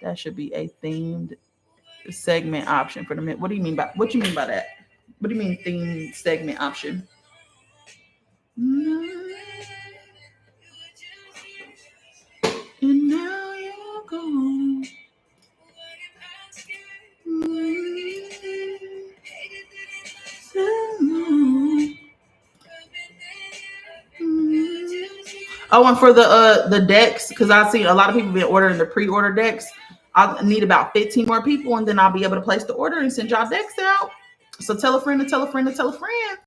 That should be a themed segment option for the what do you mean by that? What do you mean themed segment option? And now you're gone. Oh, and for the decks, because I've seen a lot of people been ordering the pre-order decks. I need about 15 more people, and then I'll be able to place the order and send y'all decks out. So tell a friend to tell a friend to tell a friend.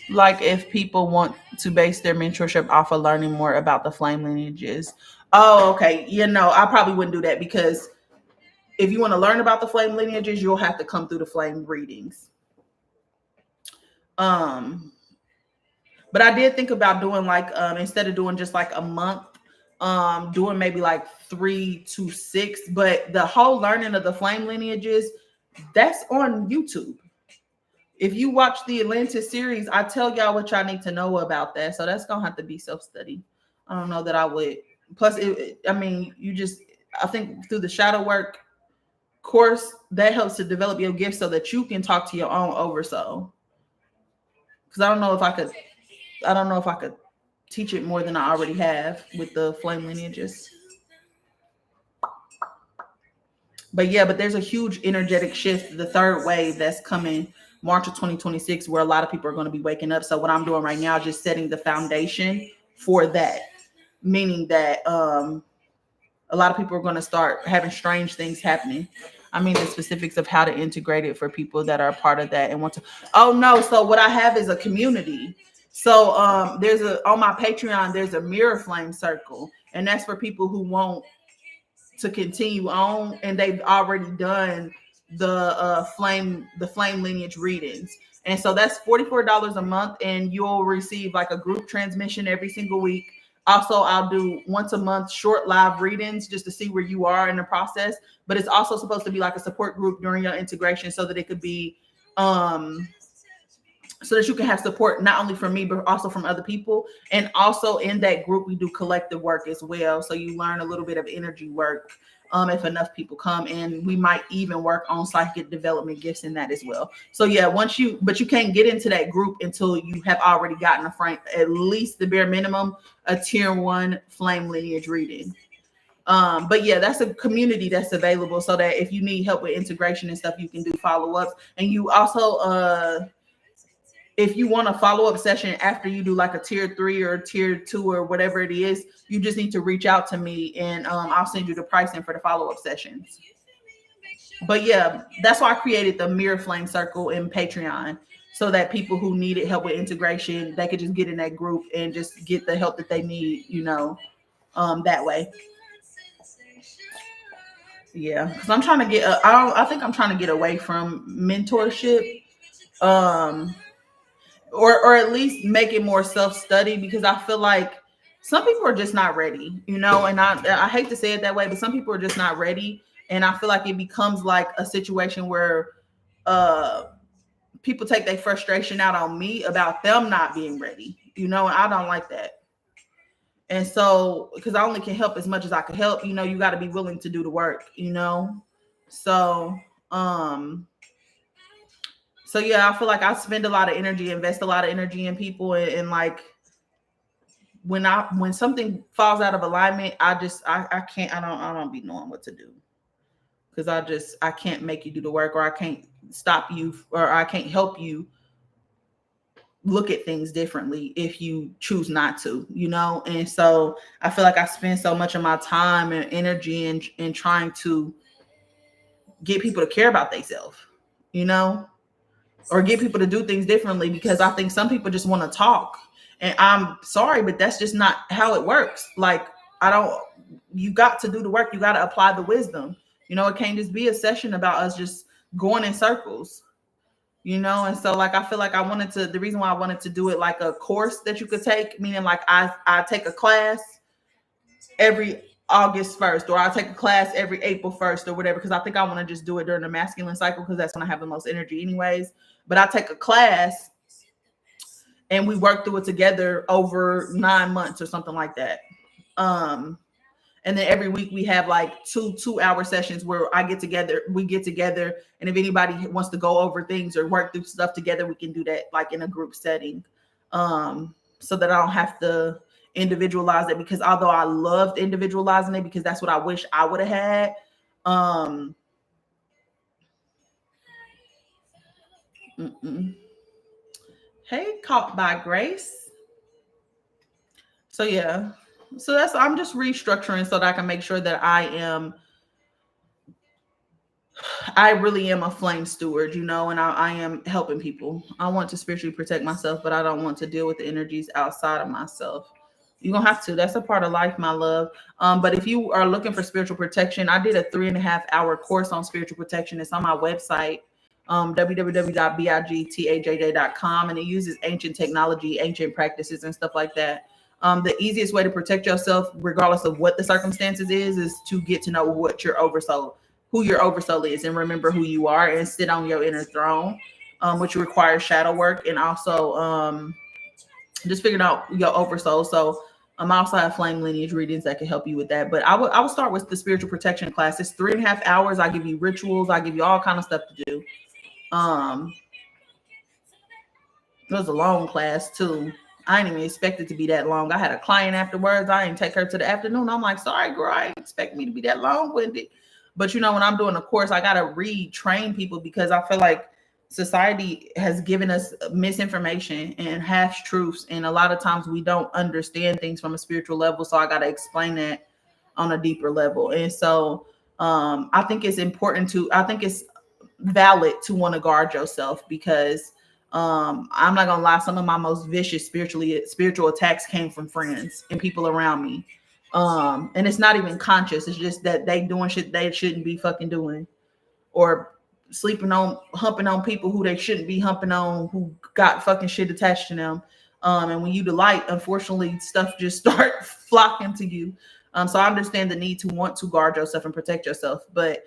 Like if people want to base their mentorship off of learning more about the flame lineages. Oh, okay. I probably wouldn't do that, because if you want to learn about the flame lineages, you'll have to come through the flame readings. But I did think about doing like instead of doing just like a month, doing maybe like 3 to 6. But the whole learning of the flame lineages, that's on YouTube. If you watch the Atlantis series, I tell y'all what y'all need to know about that. So that's gonna have to be self-study. I don't know that I would. Plus, I think through the shadow work course, that helps to develop your gift so that you can talk to your own oversoul. Because I don't know if I could teach it more than I already have with the flame lineages. But there's a huge energetic shift, the third wave that's coming March of 2026, where a lot of people are going to be waking up. So what I'm doing right now is just setting the foundation for that, meaning that a lot of people are going to start having strange things happening. I mean, the specifics of how to integrate it for people that are part of that and want to. Oh no! So what I have is a community. So on my Patreon, there's a mirror flame circle, and that's for people who want to continue on, and they've already done the flame lineage readings. And so that's $44 a month, and you'll receive like a group transmission every single week. Also, I'll do once a month short live readings just to see where you are in the process. But it's also supposed to be like a support group during your integration, so that it could be so that you can have support not only from me, but also from other people. And also in that group, we do collective work as well. So you learn a little bit of energy work if enough people come, and we might even work on psychic development gifts in that as well. So but you can't get into that group until you have already gotten a frame, at least the bare minimum, a tier 1 flame lineage reading. But that's a community that's available, so that if you need help with integration and stuff, you can do follow-ups. And you also, if you want a follow-up session after you do like a tier 3 or tier 2 or whatever it is, you just need to reach out to me, and I'll send you the pricing for the follow-up sessions. But that's why I created the Mirror Flame Circle in Patreon, so that people who needed help with integration, they could just get in that group and just get the help that they need, that way. Because I'm trying to get, I think I'm trying to get away from mentorship. Or at least make it more self-study, because I feel like some people are just not ready, and I hate to say it that way, but some people are just not ready. And I feel like it becomes like a situation where people take their frustration out on me about them not being ready, and I don't like that. And so, because I only can help as much as I can help, you got to be willing to do the work, so I feel like I spend a lot of energy, invest a lot of energy in people, and like when something falls out of alignment, I can't, I don't be knowing what to do, because I can't make you do the work, or I can't stop you, or I can't help you look at things differently if you choose not to, And so I feel like I spend so much of my time and energy in trying to get people to care about themselves, or get people to do things differently, because I think some people just want to talk. And I'm sorry, but that's just not how it works. Like, you got to do the work. You got to apply the wisdom. It can't just be a session about us just going in circles, And so like, I feel like the reason why I wanted to do it like a course that you could take, meaning like I take a class every August 1st, or I'll take a class every April 1st or whatever, because I think I want to just do it during the masculine cycle, because that's when I have the most energy anyways. but I take a class and we work through it together over 9 months or something like that. And then every week we have like two-hour sessions where we get together, and if anybody wants to go over things or work through stuff together, we can do that like in a group setting. So that I don't have to individualize it, because although I loved individualizing it because that's what I wish I would have had. Hey, caught by Grace. So yeah. So I'm just restructuring so that I can make sure that I really am a flame steward, and I am helping people. I want to spiritually protect myself, but I don't want to deal with the energies outside of myself. You're going to have to. That's a part of life, my love. But if you are looking for spiritual protection, I did a 3.5-hour course on spiritual protection. It's on my website, www.bigtajjj.com, and it uses ancient technology, ancient practices, and stuff like that. The easiest way to protect yourself, regardless of what the circumstances is to get to know who your oversoul is, and remember who you are, and sit on your inner throne, which requires shadow work, and also just figuring out your oversoul. So I also have flame lineage readings that can help you with that. But I would start with the spiritual protection class. It's 3.5 hours. I give you rituals. I give you all kind of stuff to do. It was a long class too. I didn't even expect it to be that long. I had a client afterwards. I didn't take her to the afternoon. I'm like, sorry, girl, I didn't expect me to be that long-winded. But when I'm doing a course, I gotta retrain people, because I feel like society has given us misinformation and half truths, and a lot of times we don't understand things from a spiritual level. So I gotta explain that on a deeper level. And so I think it's valid to want to guard yourself, because I'm not gonna lie, some of my most vicious spiritual attacks came from friends and people around me. And it's not even conscious. It's just that they doing shit they shouldn't be fucking doing, or humping on people who they shouldn't be humping on, who got fucking shit attached to them. And when you delight, unfortunately, stuff just start flocking to you. So I understand the need to want to guard yourself and protect yourself, but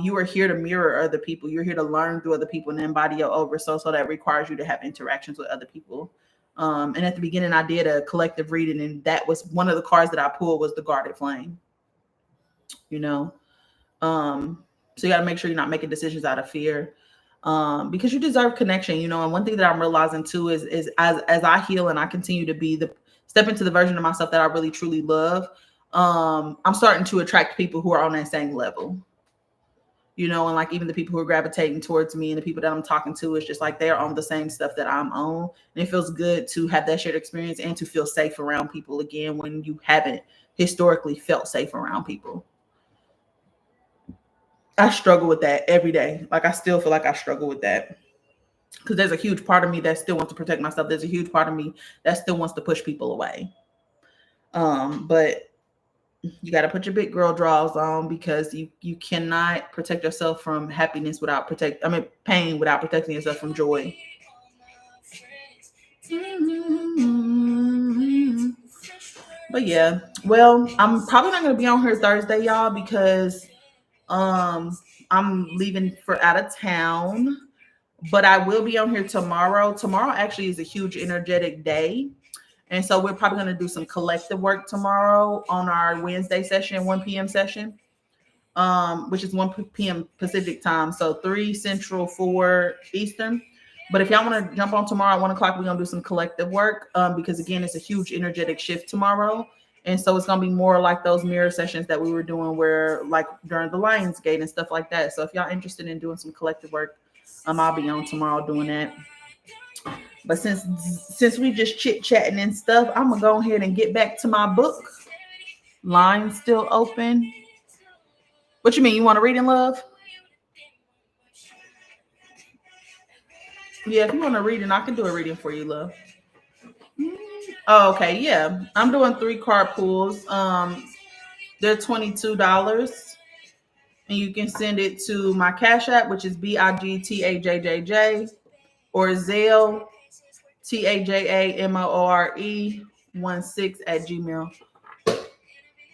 you are here to mirror other people. You're here to learn through other people and embody your oversoul. So that requires you to have interactions with other people. And at the beginning, I did a collective reading, and that was one of the cards that I pulled was the guarded flame. So you got to make sure you're not making decisions out of fear, because you deserve connection. And one thing that I'm realizing too is as I heal and I continue to step into the version of myself that I really truly love, I'm starting to attract people who are on that same level. And like even the people who are gravitating towards me and the people that I'm talking to, it's just like they're on the same stuff that I'm on. And it feels good to have that shared experience and to feel safe around people again when you haven't historically felt safe around people. I struggle with that every day. Like I still feel like I struggle with that, because there's a huge part of me that still wants to protect myself. There's a huge part of me that still wants to push people away. But you got to put your big girl draws on, because you cannot protect yourself from happiness pain without protecting yourself from joy. But yeah, well, I'm probably not going to be on here Thursday, y'all, because I'm leaving for out of town, but I will be on here tomorrow. Tomorrow actually is a huge energetic day. And so we're probably going to do some collective work tomorrow on our Wednesday session, 1 p.m. session, which is 1 p.m. Pacific time. So 3 Central, 4 Eastern. But if y'all want to jump on tomorrow at 1 o'clock, we're going to do some collective work, because again, it's a huge energetic shift tomorrow. And so it's going to be more like those mirror sessions that we were doing where like during the Lions Gate and stuff like that. So if y'all interested in doing some collective work, I'll be on tomorrow doing that. But since we just chit-chatting and stuff, I'm going to go ahead and get back to my book. Line's still open. What you mean? You want to read in love? Yeah, if you want to read, I can do a reading for you, love. Oh, okay, yeah. I'm doing 3 card pulls. They're $22. And you can send it to my Cashapp, which is bigtajjj, or Zelle, TAJAMORE16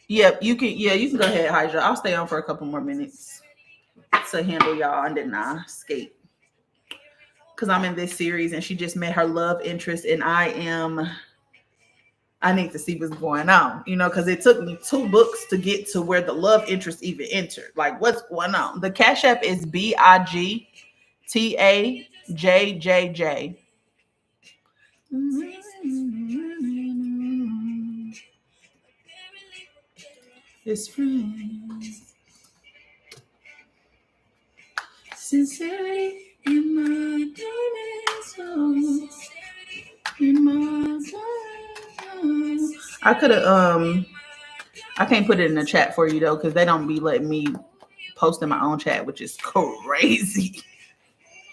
Yep, you can. Yeah, you can go ahead, Hydra. I'll stay on for a couple more minutes to handle y'all, and then I escape. because I'm in this series and she just met her love interest, and I need to see what's going on, because it took me 2 books to get to where the love interest even entered. Like, what's going on? The Cash App is bigtajjj. It's friends. Sincerity in my diamonds. In my diamonds. I could have I can't put it in the chat for you though, because they don't be letting me post in my own chat, which is crazy.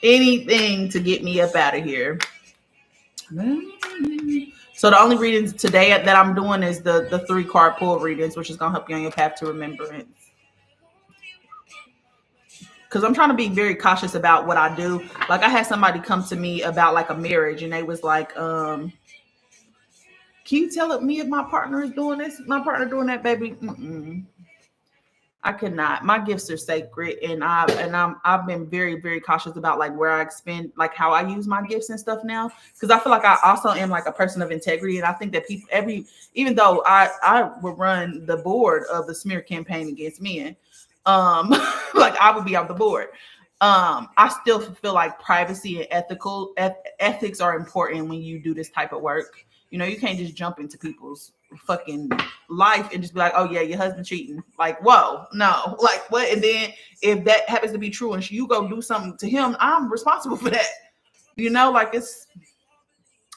Anything to get me up out of here. So the only readings today that I'm doing is the 3-card pull readings, which is gonna help you on your path to remembrance. Because I'm trying to be very cautious about what I do. Like, I had somebody come to me about like a marriage, and they was like, can you tell me if my partner is doing this, my partner doing that, baby? I cannot. My gifts are sacred, and I've been very, very cautious about like where I expend, like how I use my gifts and stuff now, because I feel like I also am like a person of integrity, and I think that people, even though I would run the board of the smear campaign against men, like I would be on the board. I still feel like privacy and ethics are important when you do this type of work. You can't just jump into people's fucking life and just be like, oh yeah, your husband cheating. Like, whoa, no, like what? And then if that happens to be true and you go do something to him, I'm responsible for that. Like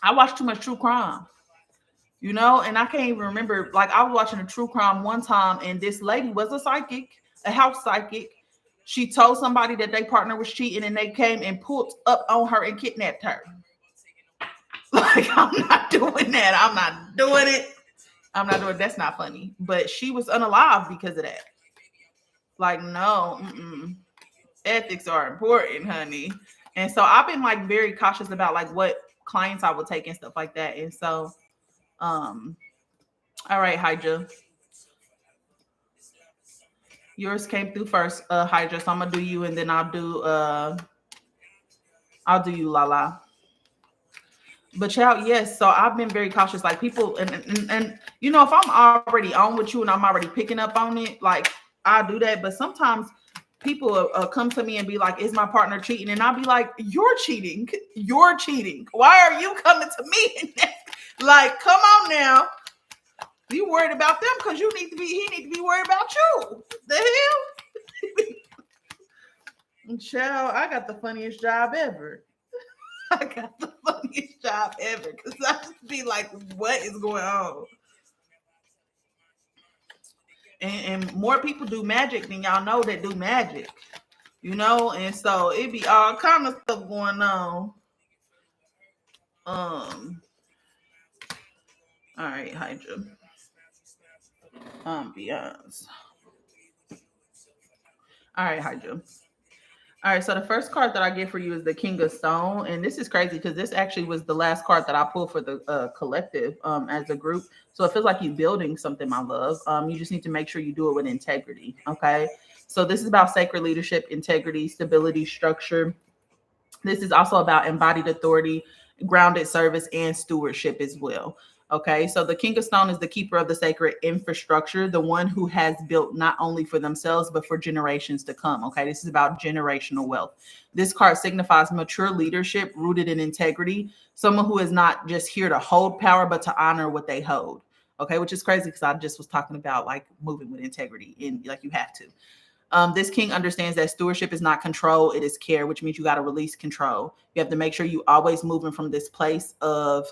I watch too much true crime. And I can't even remember. Like, I was watching a true crime one time, and this lady was a house psychic. She told somebody that their partner was cheating, and they came and pulled up on her and kidnapped her. Like, I'm not doing that. I'm not doing it. That's not funny. But she was unalive because of that. Like, no. Ethics are important, honey. And so I've been like very cautious about like what clients I will take and stuff like that. And so, all right, Hydra. Yours came through first, Hydra. So I'm gonna do you, and then I'll do you, Lala. But child, yes. So I've been very cautious. Like, people, and if I'm already on with you and I'm already picking up on it, like, I do that. But sometimes people come to me and be like, "Is my partner cheating?" And I'll be like, "You're cheating. You're cheating. Why are you coming to me?" Like, come on now. You worried about them because he need to be worried about you. The hell? Child, I got the funniest job ever. I got the funniest job ever, because I just be like, what is going on? And more people do magic than y'all know that do magic, and so it be all kind of stuff going on. All right, Hydra. Ambiance. All right, Hydra. All right, so the first card that I get for you is the King of Stone, and this is crazy because this actually was the last card that I pulled for the collective as a group. So it feels like you're building something, my love. You just need to make sure you do it with integrity, okay? So this is about sacred leadership, integrity, stability, structure. This is also about embodied authority, grounded service, and stewardship as well. Okay, so the King of Stone is the keeper of the sacred infrastructure, the one who has built not only for themselves, but for generations to come. Okay, this is about generational wealth. This card signifies mature leadership rooted in integrity, someone who is not just here to hold power, but to honor what they hold. Okay, which is crazy because I just was talking about like moving with integrity, and like you have to. This king understands that stewardship is not control, it is care, which means you got to release control. You have to make sure you always moving from this place of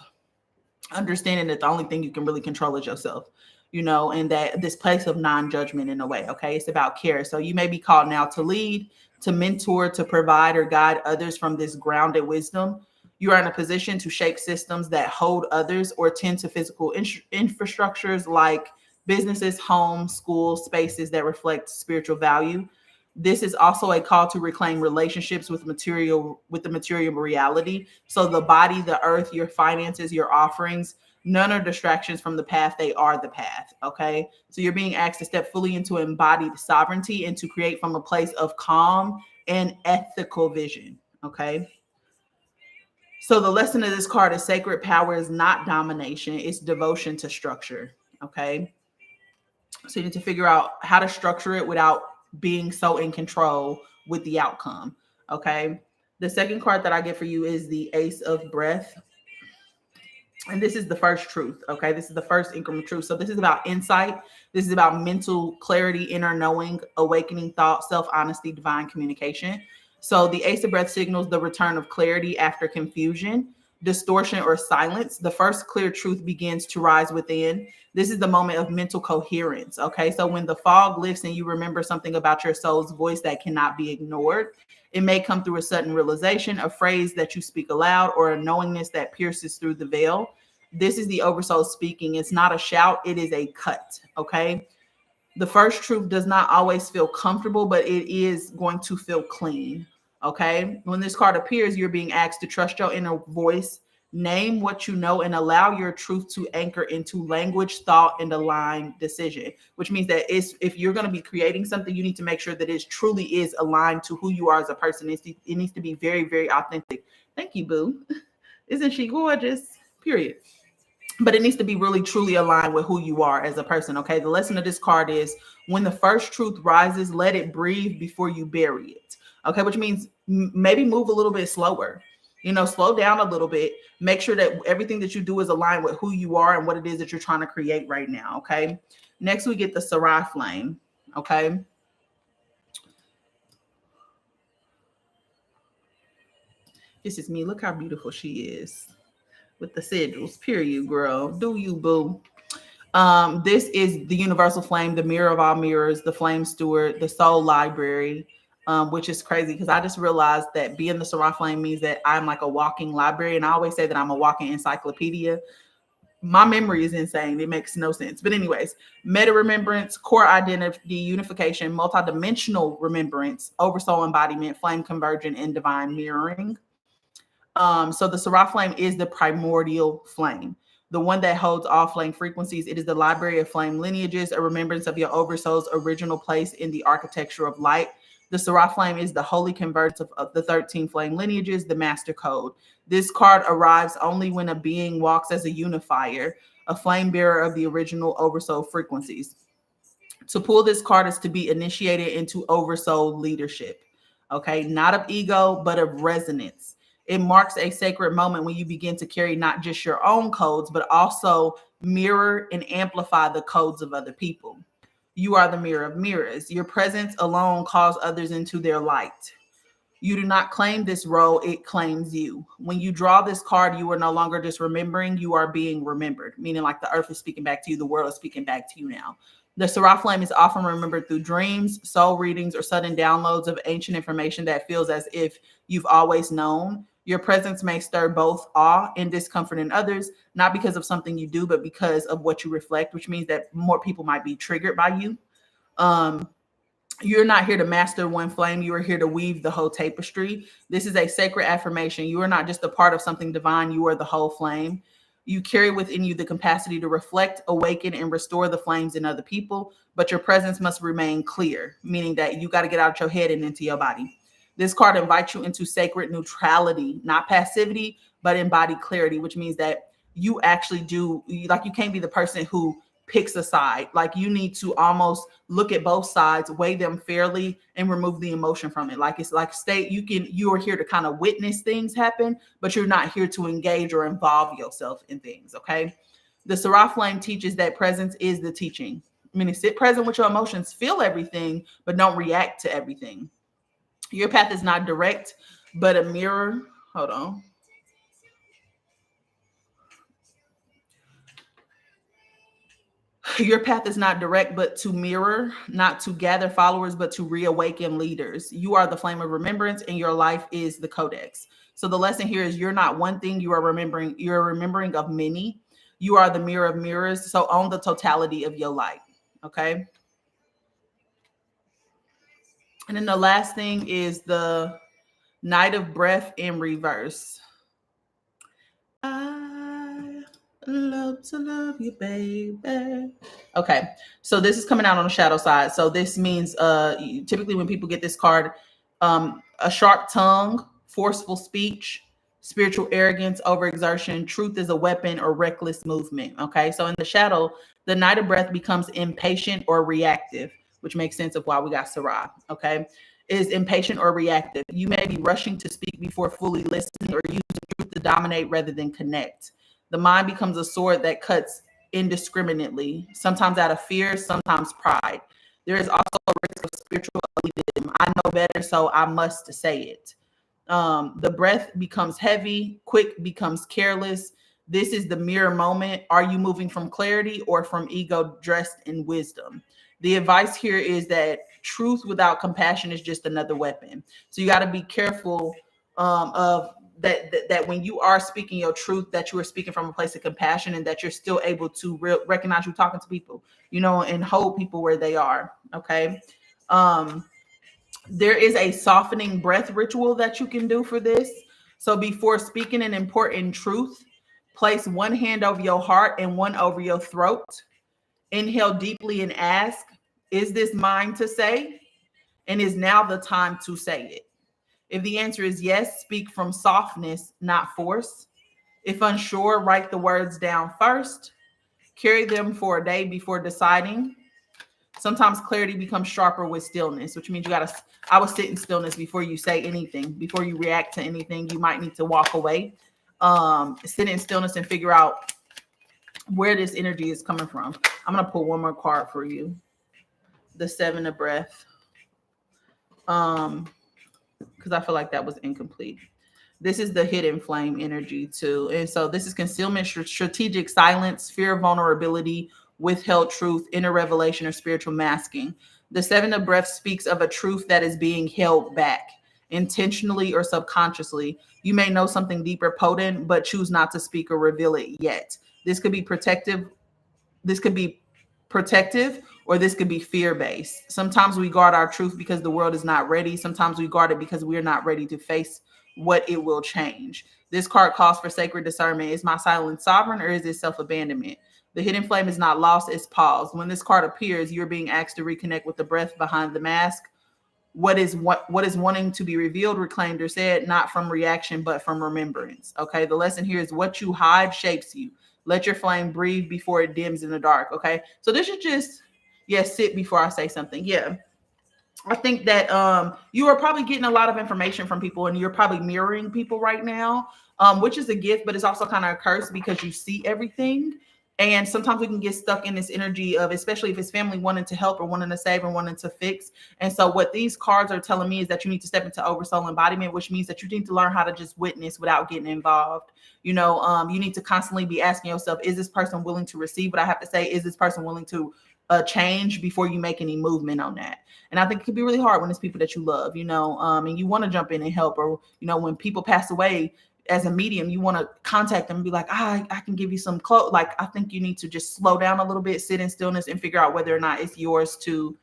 understanding that the only thing you can really control is yourself, and that this place of non-judgment in a way. Okay, it's about care. So you may be called now to lead, to mentor, to provide or guide others from this grounded wisdom. You are in a position to shape systems that hold others or tend to physical infrastructures like businesses, homes, schools, spaces that reflect spiritual value. This is also a call to reclaim relationships with the material reality. So the body, the earth, your finances, your offerings, none are distractions from the path. They are the path. Okay. So you're being asked to step fully into embodied sovereignty and to create from a place of calm and ethical vision. Okay. So the lesson of this card is sacred power is not domination, it's devotion to structure. Okay. So you need to figure out how to structure it without being so in control with the outcome. Okay. The second card that I get for you is the Ace of Breath. And this is the first truth. Okay. This is the first increment of truth. So this is about insight. This is about mental clarity, inner knowing, awakening thought, self-honesty, divine communication. So the Ace of Breath signals the return of clarity after confusion, distortion, or silence. The first clear truth begins to rise within. This is the moment of mental coherence. Okay. So when the fog lifts and you remember something about your soul's voice that cannot be ignored, it may come through a sudden realization, a phrase that you speak aloud, or a knowingness that pierces through the veil. This is the oversoul speaking. It's not a shout, it is a cut. Okay. The first truth does not always feel comfortable, but it is going to feel clean. Okay. When this card appears, you're being asked to trust your inner voice, name what you know, and allow your truth to anchor into language, thought, and aligned decision, which means that if you're going to be creating something, you need to make sure that it truly is aligned to who you are as a person. It needs to be very, very authentic. Thank you, boo. Isn't she gorgeous? Period. But it needs to be really truly aligned with who you are as a person. Okay. The lesson of this card is when the first truth rises, let it breathe before you bury it. Okay. Which means maybe move a little bit slower, slow down a little bit. Make sure that everything that you do is aligned with who you are and what it is that you're trying to create right now. Okay. Next, we get the Sarai flame. Okay. This is me. Look how beautiful she is with the sigils. Period, girl. Do you, boo? This is the universal flame, the mirror of all mirrors, the flame steward, the soul library, which is crazy because I just realized that being the Sarai flame means that I'm like a walking library. And I always say that I'm a walking encyclopedia. My memory is insane. It makes no sense. But anyways, meta remembrance, core identity, unification, multidimensional remembrance, oversoul embodiment, flame conversion, and divine mirroring. So the Sarai flame is the primordial flame, the one that holds all flame frequencies. It is the library of flame lineages, a remembrance of your oversoul's original place in the architecture of light. The Sarai flame is the holy convergence of the 13 flame lineages, the master code. This card arrives only when a being walks as a unifier, a flame bearer of the original oversoul frequencies. To pull this card is to be initiated into oversoul leadership. Okay, not of ego, but of resonance. It marks a sacred moment when you begin to carry not just your own codes, but also mirror and amplify the codes of other people. You are the mirror of mirrors. Your presence alone calls others into their light. You do not claim this role, it claims you. When you draw this card, you are no longer just remembering, you are being remembered, meaning like the earth is speaking back to you, the world is speaking back to you now. The Sarai flame is often remembered through dreams, soul readings, or sudden downloads of ancient information that feels as if you've always known. Your presence may stir both awe and discomfort in others, not because of something you do, but because of what you reflect, which means that more people might be triggered by you. You're not here to master one flame. You are here to weave the whole tapestry. This is a sacred affirmation. You are not just a part of something divine. You are the whole flame. You carry within you the capacity to reflect, awaken, and restore the flames in other people, but your presence must remain clear, meaning that you got to get out your head and into your body. This card invites you into sacred neutrality, not passivity, but embodied clarity, which means that you actually do, like, you can't be the person who picks a side. Like, you need to almost look at both sides, weigh them fairly, and remove the emotion from it. Like, it's like you are here to kind of witness things happen, but you're not here to engage or involve yourself in things. Okay. The Sarai flame teaches that presence is the teaching. I mean, sit present with your emotions, feel everything, but don't react to everything. Your path is not direct, but a mirror. Hold on. Your path is not direct, but to mirror, not to gather followers, but to reawaken leaders. You are the flame of remembrance, and your life is the codex. So the lesson here is you're not one thing, you are remembering. You're remembering of many. You are the mirror of mirrors. So own the totality of your light. Okay. And then the last thing is the Knight of Breath in reverse. I love to love you, baby. Okay, so this is coming out on the shadow side. So this means typically when people get this card, a sharp tongue, forceful speech, spiritual arrogance, overexertion. Truth is a weapon or reckless movement. Okay. So in the shadow, the Knight of Breath becomes impatient or reactive, which makes sense of why we got Sarah. Okay. Is impatient or reactive. You may be rushing to speak before fully listening or using truth to dominate rather than connect. The mind becomes a sword that cuts indiscriminately, sometimes out of fear, sometimes pride. There is also a risk of spiritual elitism. I know better, so I must say it. The breath becomes heavy, quick becomes careless. This is the mirror moment. Are you moving from clarity or from ego dressed in wisdom? The advice here is that truth without compassion is just another weapon. So you got to be careful of that when you are speaking your truth, that you are speaking from a place of compassion and that you're still able to recognize you're talking to people, and hold people where they are. Okay. There is a softening breath ritual that you can do for this. So before speaking an important truth, place one hand over your heart and one over your throat. Inhale deeply and ask, is this mine to say? And is now the time to say it? If the answer is yes, speak from softness, not force. If unsure, write the words down first. Carry them for a day before deciding. Sometimes clarity becomes sharper with stillness, which means I would sit in stillness before you say anything, before you react to anything. You might need to walk away, sit in stillness and figure out where this energy is coming from. I'm going to pull one more card for you. The Seven of Breath. Because I feel like that was incomplete. This is the hidden flame energy too. And so this is concealment, strategic silence, fear of vulnerability, withheld truth, inner revelation, or spiritual masking. The Seven of Breath speaks of a truth that is being held back intentionally or subconsciously. You may know something deeper, potent, but choose not to speak or reveal it yet. This could be protective. This could be protective, or this could be fear-based. Sometimes we guard our truth because the world is not ready. Sometimes we guard it because we're not ready to face what it will change. This card calls for sacred discernment. Is my silence sovereign or is it self-abandonment? The hidden flame is not lost, it's paused. When this card appears, you're being asked to reconnect with the breath behind the mask. What is wanting to be revealed, reclaimed, or said, not from reaction, but from remembrance. Okay. The lesson here is what you hide shapes you. Let your flame breathe before it dims in the dark. Okay. So this is just, sit before I say something. Yeah. I think that you are probably getting a lot of information from people and you're probably mirroring people right now, which is a gift, but it's also kind of a curse because you see everything. And sometimes we can get stuck in this energy of, especially if it's family wanting to help or wanting to save or wanting to fix. And so what these cards are telling me is that you need to step into oversoul embodiment, which means that you need to learn how to just witness without getting involved. You need to constantly be asking yourself, is this person willing to receive what I have to say? Is this person willing to change before you make any movement on that? And I think it can be really hard when it's people that you love, and you want to jump in and help, or, when people pass away, as a medium, you want to contact them and be like, I can give you some clothes. Like, I think you need to just slow down a little bit, sit in stillness and figure out whether or not it's yours to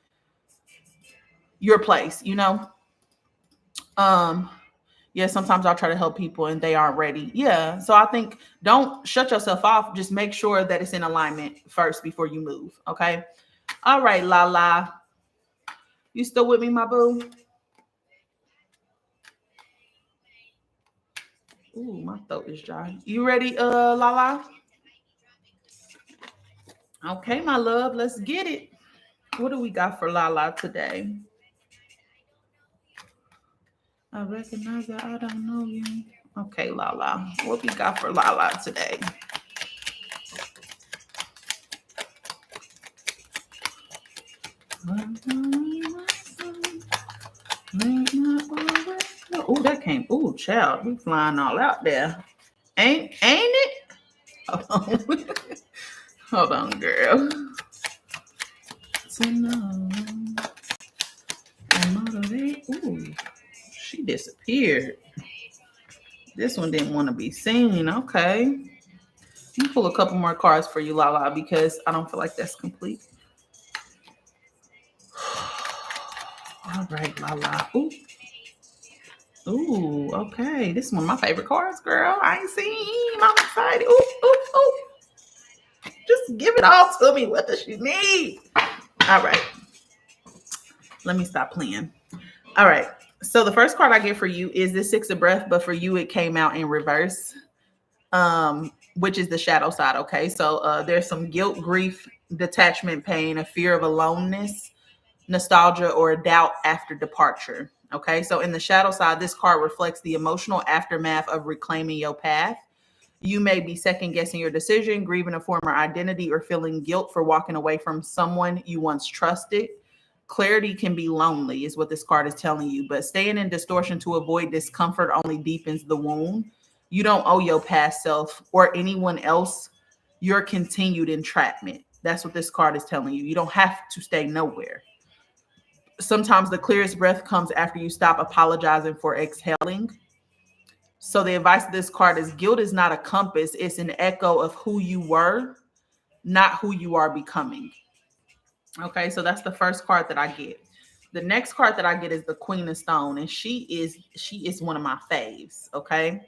your place, sometimes I'll try to help people and they aren't ready. Yeah. So I think don't shut yourself off. Just make sure that it's in alignment first before you move. Okay. All right, Lala. You still with me, my boo? Ooh, my throat is dry. You ready, Lala? Okay, my love, let's get it. What do we got for Lala today? I recognize that I don't know you. Okay, Lala. What we got for Lala today? Oh, that came. Oh, child, we flying all out there. Ain't it? Hold on, girl. Ooh, she disappeared. This one didn't want to be seen. Okay. Let me pull a couple more cards for you, Lala, because I don't feel like that's complete. All right, Lala. Ooh, okay. This is one of my favorite cards, girl. I ain't seen. I'm excited. Ooh. Just give it all to me. What does she need? All right. Let me stop playing. All right. So the first card I get for you is the Six of Breath, but for you it came out in reverse, which is the shadow side. Okay, so there's some guilt, grief, detachment, pain, a fear of aloneness, nostalgia, or a doubt after departure. Okay, so in the shadow side, this card reflects the emotional aftermath of reclaiming your path. You may be second guessing your decision, grieving a former identity, or feeling guilt for walking away from someone you once trusted. Clarity can be lonely, is what this card is telling you, but staying in distortion to avoid discomfort only deepens the wound. You don't owe your past self or anyone else your continued entrapment. That's what this card is telling you. You don't have to stay nowhere. Sometimes the clearest breath comes after you stop apologizing for exhaling. So the advice of this card is guilt is not a compass, it's an echo of who you were, not who you are becoming. Okay, so that's the first card that I get. The next card that I get is the Queen of Stone, and she is one of my faves. Okay,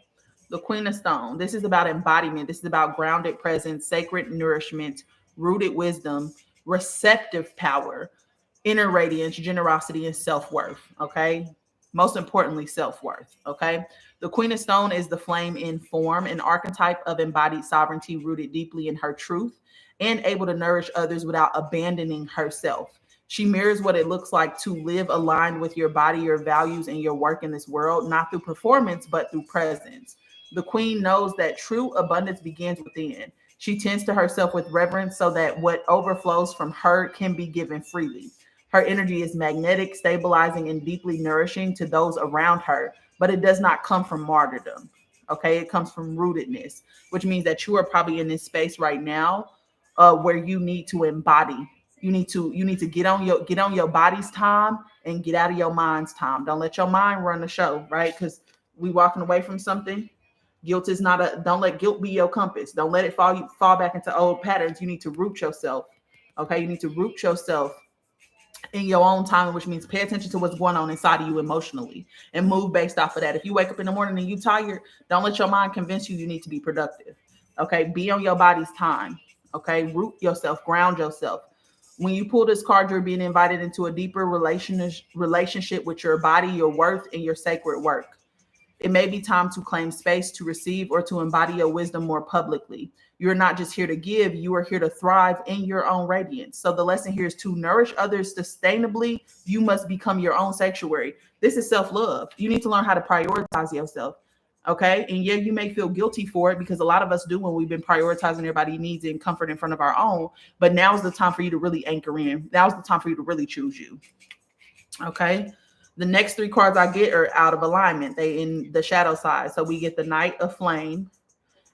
the Queen of Stone. This is about embodiment. This is about grounded presence, sacred nourishment, rooted wisdom, receptive power, inner radiance, generosity, and self worth. Okay, most importantly, self worth. Okay, the Queen of Stone is the flame in form, an archetype of embodied sovereignty rooted deeply in her truth and able to nourish others without abandoning herself. She mirrors what it looks like to live aligned with your body, your values, and your work in this world, not through performance, but through presence. The queen knows that true abundance begins within. She tends to herself with reverence so that what overflows from her can be given freely. Her energy is magnetic, stabilizing, and deeply nourishing to those around her, but it does not come from martyrdom. Okay, it comes from rootedness, which means that you are probably in this space right now where you need to embody. You need to get on your body's time and get out of your mind's time. Don't let your mind run the show, right? Because we walking away from something. Guilt is not a. Don't let guilt be your compass. Don't let it fall back into old patterns. You need to root yourself. Okay, you need to root yourself in your own time, which means pay attention to what's going on inside of you emotionally and move based off of that. If you wake up in the morning and you tired, don't let your mind convince you need to be productive. Okay, be on your body's time. Okay, root yourself, ground yourself. When you pull this card, you're being invited into a deeper relationship with your body, your worth, and your sacred work. It may be time to claim space to receive or to embody your wisdom more publicly. You're not just here to give, you are here to thrive in your own radiance. So the lesson here is to nourish others sustainably. You must become your own sanctuary. This is self-love. You need to learn how to prioritize yourself. Okay. And yeah, you may feel guilty for it because a lot of us do when we've been prioritizing everybody's needs and comfort in front of our own. But now's the time for you to really anchor in. Now's the time for you to really choose you. Okay. The next three cards I get are out of alignment. They in the shadow side. So we get the Knight of Flame.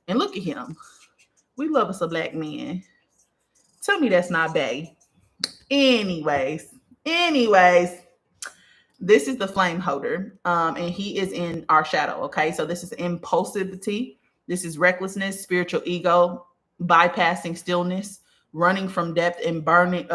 And look at him. We love us a black man. Tell me that's not bae. Anyways, this is the flame holder. And he is in our shadow. Okay. So this is impulsivity. This is recklessness, spiritual ego, bypassing stillness, running from depth and burning